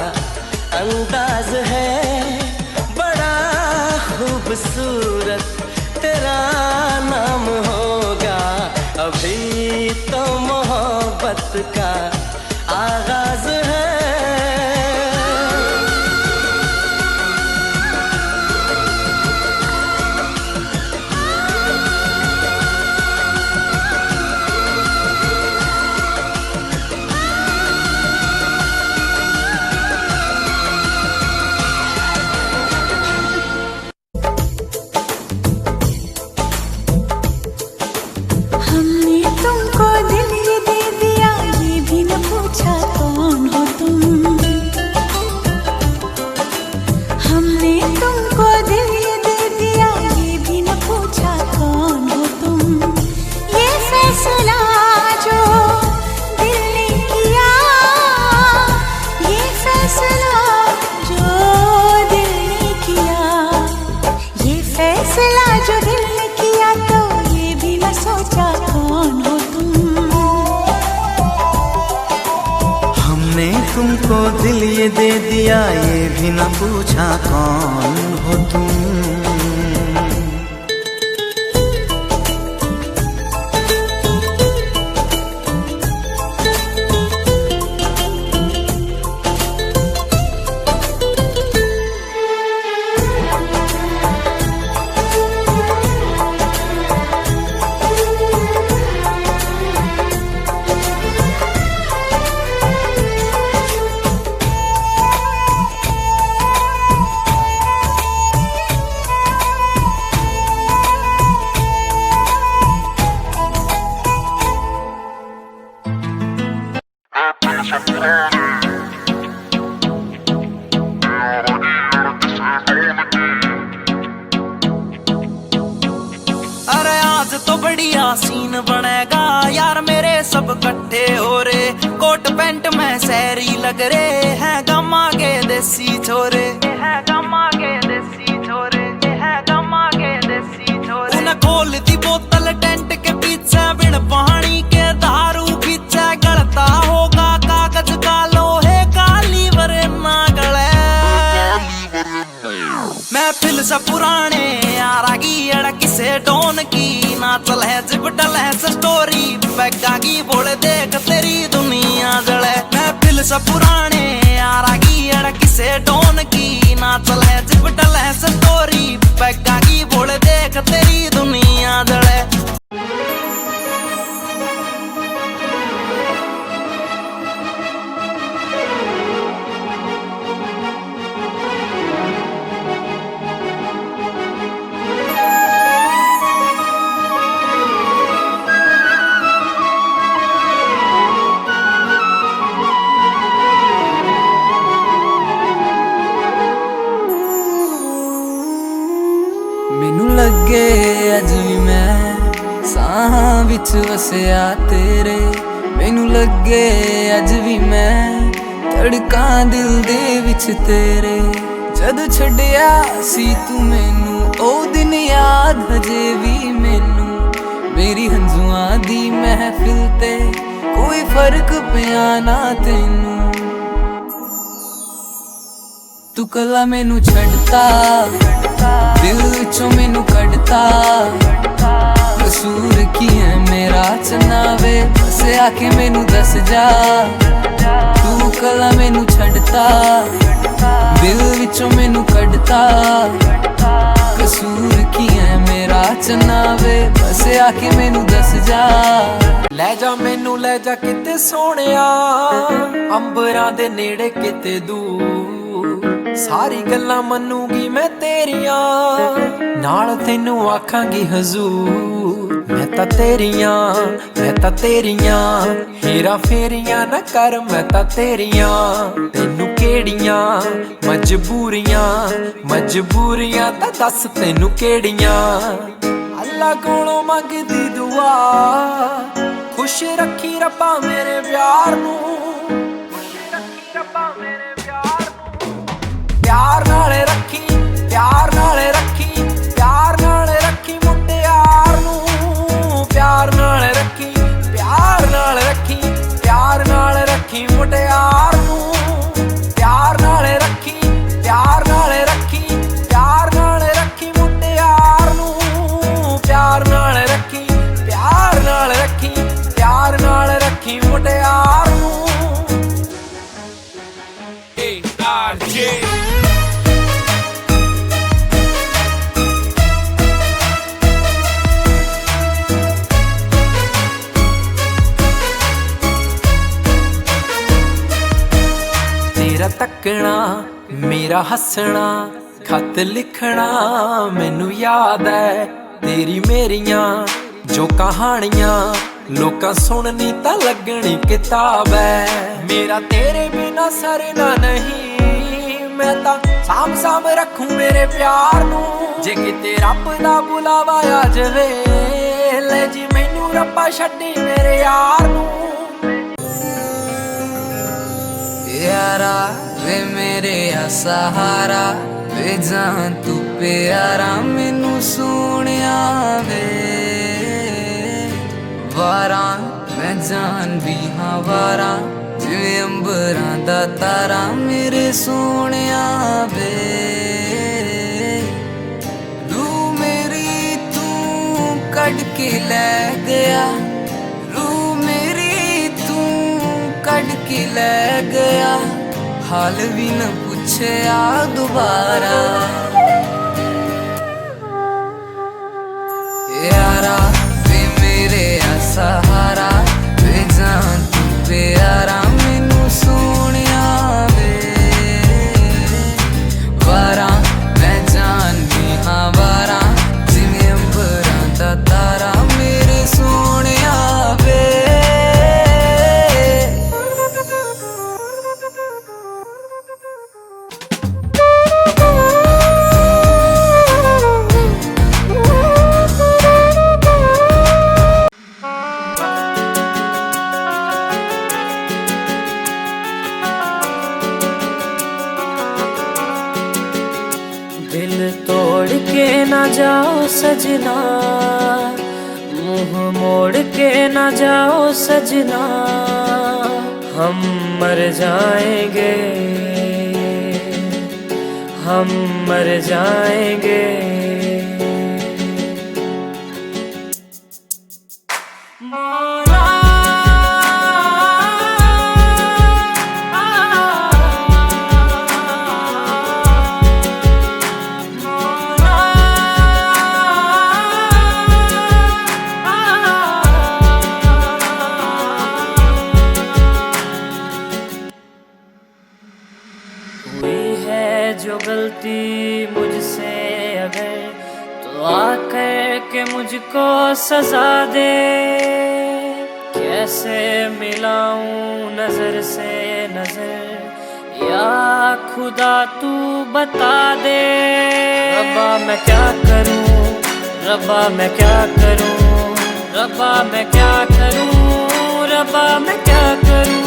अंदाज है, खूबसूरत तेरा नाम होगा। अभी तो मोहब्बत का आगाज है। तुमको दिल ये दे दिया, ये भी न पूछा कौन हो तुम। हमने तुमको दिल ये दे दिया, ये भी न पूछा कौन हो तुम। ये फैसला जो दिल ने किया, ये फैसला जो दिल ने किया, ये फैसला जो दिल ने किया, तो ये भी न सोचा कौन हो तुम। हमने तुमको दिल ये दे दिया, ये भी न पूछा कौन हो तुम। अरे आज तो बढ़िया सीन बनेगा यार, मेरे सब इकट्ठे हो रे, कोट पैंट में शहरी लग रे हैं, गमा के देसी छोरे हैं, गमा के देसी छोरे हैं, गमा के देसी छोरे। उन्हें खोल दी बोतल टेंट के पीछे, बिन पानी के दारू पीछे, गलता होगा कागज का लोहे का लीवर ना गले। महफिल से पुराने यारा की अड़की से डोन की, ना चल है जिबटल है स्टोरी पैगा की, बोल देख तेरी दुनिया जले। महफिल से पुराने यारा की अड़की से डोन की, ना चल है जिबटल है स्टोरी पैगा की, बोल देख तेरी दुनिया जले। मैनू लगे अज भी मैं साहां विच वसिया तेरे, मैनू लगे अज भी मैं धड़कां दिल दे विच तेरे। जद छड्डिया सी तू मैनू ओ दिन याद हजे भी मैनू, मेरी हंजुआं दी महफिल ते कोई फर्क पिया ना तैनू। तू कला मैनू छड्डता दिल विचों मैनू कढ़ता, कसूर की है मेरा चनावे बस आके मैनू दस जा। तू कला मैनू छड्डता दिल विचों मैनू कढ़ता, कसूर की है मेरा चनावे बस आके मैनू दस जा। ले जा मैनू ले जा किते सोहणिया, अंबरां दे नेड़े किते दूर, सारी गल्लां मनूंगी मैं तेरियां, नाल तैनू आखांगी हजूर। मैं तां तेरियां हेरा फेरियां ना कर, मैं तां तेरियां, तैनू केड़ियां मजबूरियां तां दस तैनू केड़ियां। अल्लाह कोलों मंगदी दुआ, खुश रखी रब्बा मेरे प्यार नू, प्यार नाल रखी, प्यार नाल रखी, प्यार नाल रखी मुटियार नू, प्यार नाल रखी, प्यार नाल रखी, प्यार नाल रखी मुटियार नू, प्यार नाल रखी, प्यार नाल रखी, प्यार नाल रखी मुटियार नू, प्यार नाल रखी, प्यार नाल रखी, प्यार नाल रखी मुटियार नू। तेरा तकना मेरा हसना, खत लिखना मैनू याद है, तेरी मेरियां जो कहानियां लोकां सुननी तां लगनी किताब है। मेरा तेरे बिना सरना नहीं, मैं तां साम साम रखूं मेरे प्यार नू, जे किते रब दा बुलावा आ जावे, ले जी मैनू रब्बा छड्डी मेरे यार नू। यारा वे मेरे सहारा, वे जान तू प्यारा मैनू सोहणिया वे, वारा मैं जान भी हाँ वारा, जिवें अंबरां दा तारा मेरे सोहणिया वे। रूह मेरी तू कढ़ के लै गया, रूह मेरी तू कढ़ के लै गया, हाल भी न पूछया दोबारा। यारा वे मेरे सहारा, वे जान तू प्यारा मैनू सोहणिया वे, वारा मैं जान भी हाँ वारा, जिवें अंबरां दा तारा मेरे सोहणिया वे। दिल तोड़ के ना जाओ सजना, मुंह मोड़ के ना जाओ सजना, हम मर जाएंगे, हम मर जाएंगे। जो गलती मुझसे अगर तो आकर के मुझको सजा दे, कैसे मिलाऊं नजर से नजर या खुदा तू बता दे। रब्बा मैं क्या करूं, रब्बा मैं क्या करूं, रब्बा मैं क्या करूं, रब्बा मैं क्या करूं,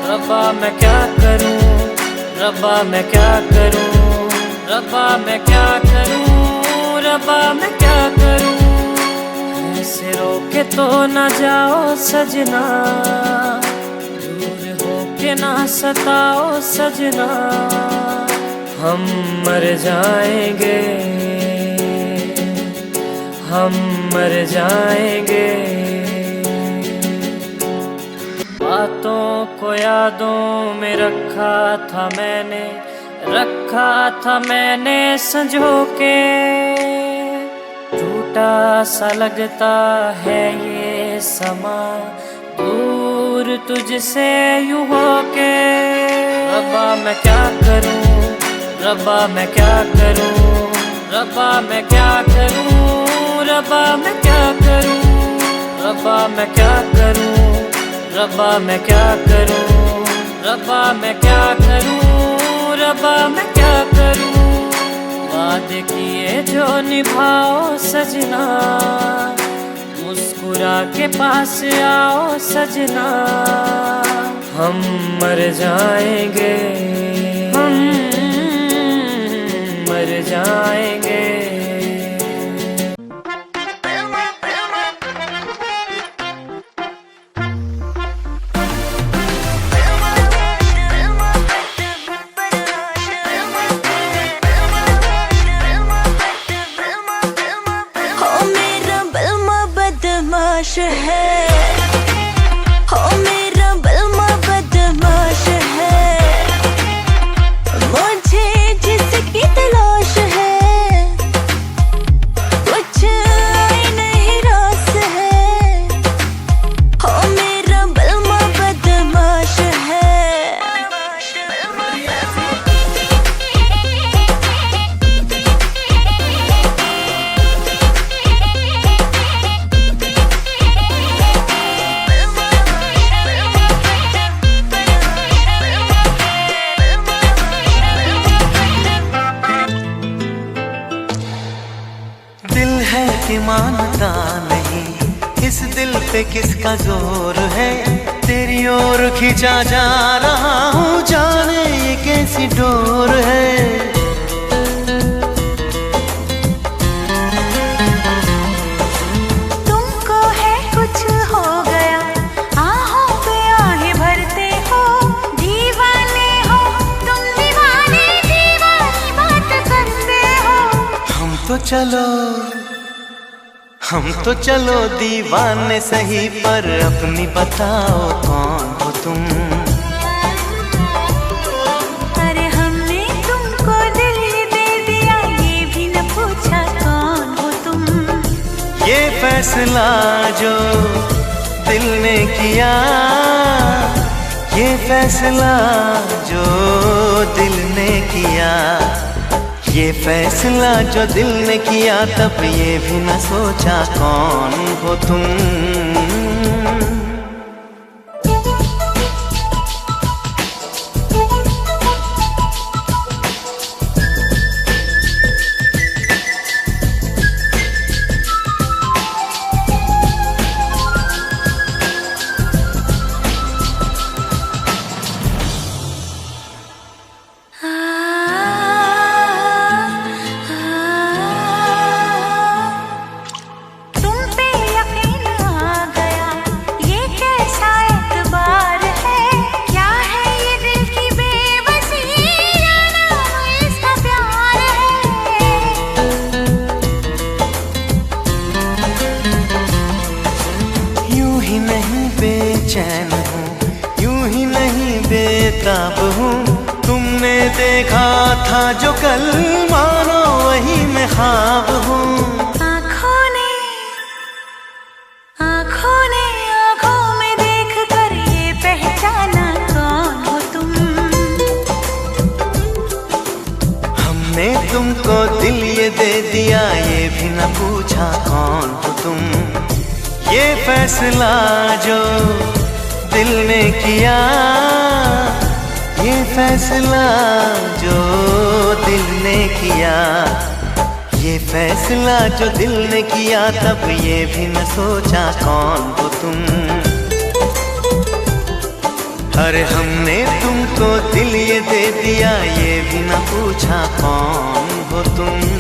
रब्बा मैं क्या करूं, रब्बा मैं क्या करूं, रब्बा मैं क्या करूं, रब्बा मैं क्या करूं। ऐसे रोके तो ना जाओ सजना, दूर होके ना सताओ सजना, हम मर जाएंगे, हम मर जाएंगे। बातों को यादों में रखा था मैंने, रखा था मैंने संजो के, टूटा सा लगता है ये समा दूर तुझसे यूं होके। रब्बा मैं क्या करूं, रब्बा मैं क्या करूं, रब्बा मैं क्या करूं, रब्बा मैं क्या करूं, रब्बा मैं क्या करूं, रब्बा मैं क्या करूं, रब्बा मैं क्या करूं, रब्बा मैं क्या करूं। वादे किए जो निभाओ सजना, मुस्कुरा के पास आओ सजना, हम मर जाएंगे, हम मर जाएंगे। है हो मेरा बलमा बदमाश है, मुझे जिसकी तलाश है कुछ नहीं रास है, हो मेरा बलमा बदमाश है। कि मानता नहीं इस दिल पे किसका जोर है, तेरी ओर खिंचा जा रहा हूँ जाने ये कैसी डोर है। तुमको है कुछ हो गया, आहों पे आहें भरते हो, दीवाने हो तुम दीवाने, दीवानी बात करते हो। हम तो चलो दीवाने सही, पर अपनी बताओ कौन हो तुम। अरे हमने तुमको दिल दे दिया, ये भी न पूछा कौन हो तुम। ये फैसला जो दिल ने किया, ये फैसला जो दिल ने किया, ये फैसला जो दिल ने किया, तब ये भी न सोचा कौन हो तुम। बेचैन हूँ, यूं ही नहीं बेताब हूँ। तुमने देखा था जो कल, मानो वही मैं ख्वाब हूँ। आँखों में देख कर ये पहचाना कौन हो तुम। हमने तुमको दिल ये दे दिया, ये भी न पूछा कौन हो तुम। ये फैसला जो दिल ने किया, ये फैसला जो दिल ने किया, ये फैसला जो दिल ने किया, तब ये भी न सोचा कौन हो तुम। अरे हमने तुमको दिल ये दे दिया, ये भी न पूछा कौन हो तुम।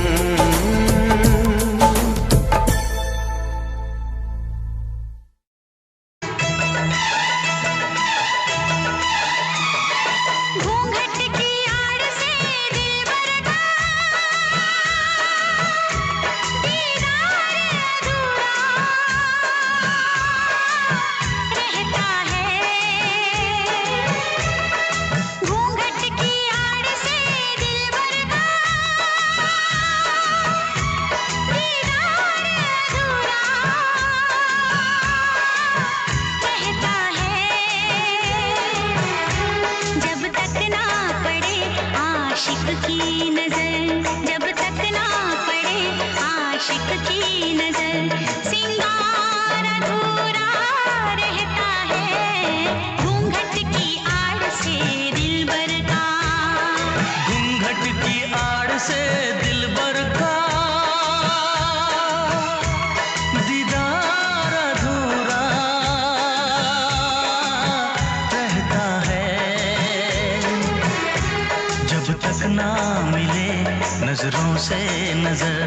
नजरों से नजर,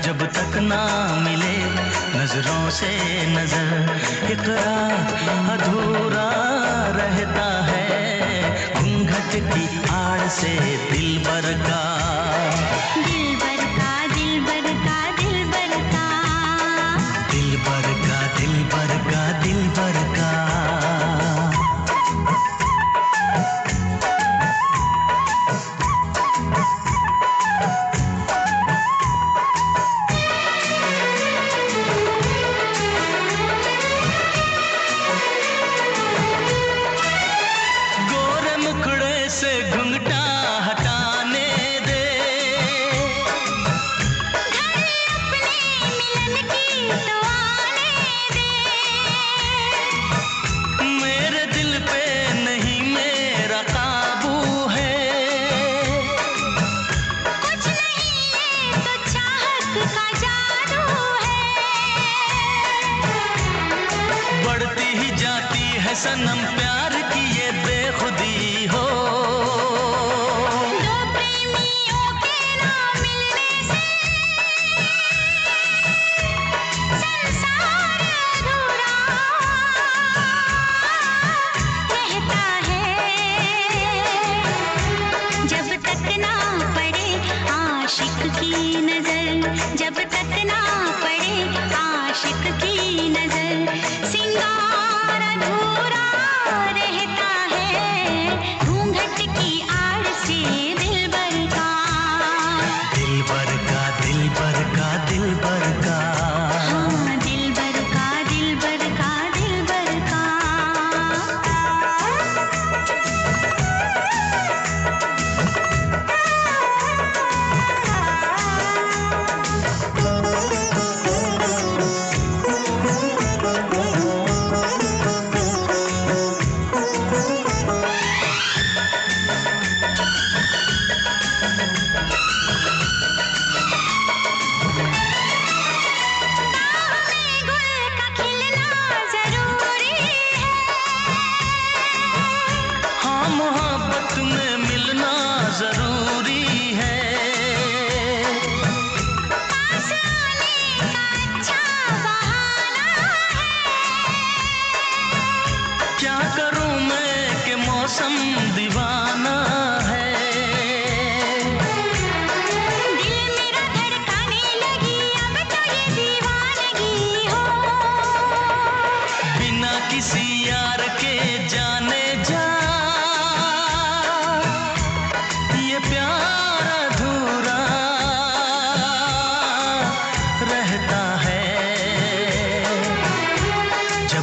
जब तक ना मिले नजरों से नजर, इकरार अधूरा रहता है। घूंघट की आड़ से दिलबर का, दिलबर का, दिलबर का, दिलबर का, दिलबर का, दिलबर का, दिलबर का। सनम प्यार की ये बेखुदी हो, दो प्रेमियों के ना मिलने से संसार अधूरा रहता है। जब तक ना पड़े आशिक की नजर, जब तक ना पड़े आशिक की नजर, सिंगार अधूरा रहता है। घूंघट की आड़ से दिलबर का, दिलबर का, दिलबर का, दिलबर का। हाँ, दिलबर का, दिलबर का, दिलबर का।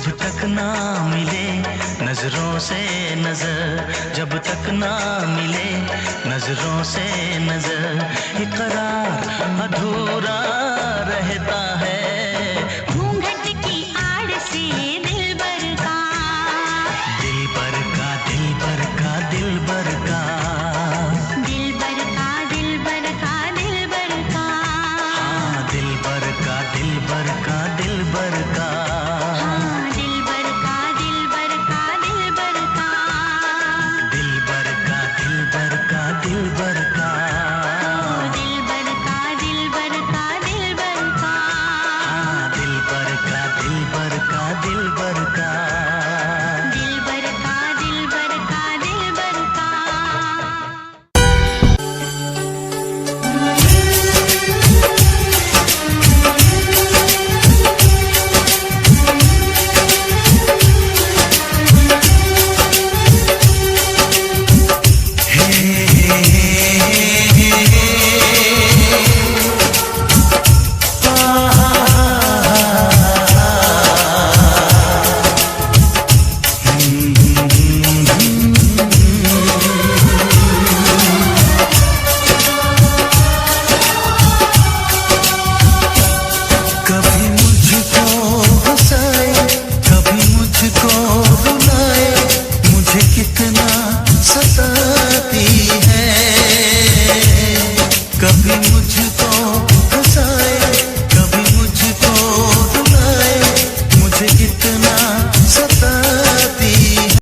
जब तक ना मिले नजरों से नजर, जब तक ना मिले नजरों से नजर, इकरार अधूरा रहता है। घूंघट की आड़ से दिलबर का, दिलबर का दिलबर का दिलबर का, दिलबर का दिलबर का दिलबर का, हाँ दिलबर का दिलबर का दिलबर का, हाँ दिलबर का दिलबर का दिलबर का, दिलबर का दिलबर का दिलबर का, दिलबर का दिलबर का दिलबर का, हाँ दिलबर का दिलबर का दिलबर का। दिलबर का दिलबर का दिलबर का। कभी मुझको हंसाए, कभी मुझको रुलाए, मुझे कितना सताती है। कभी मुझे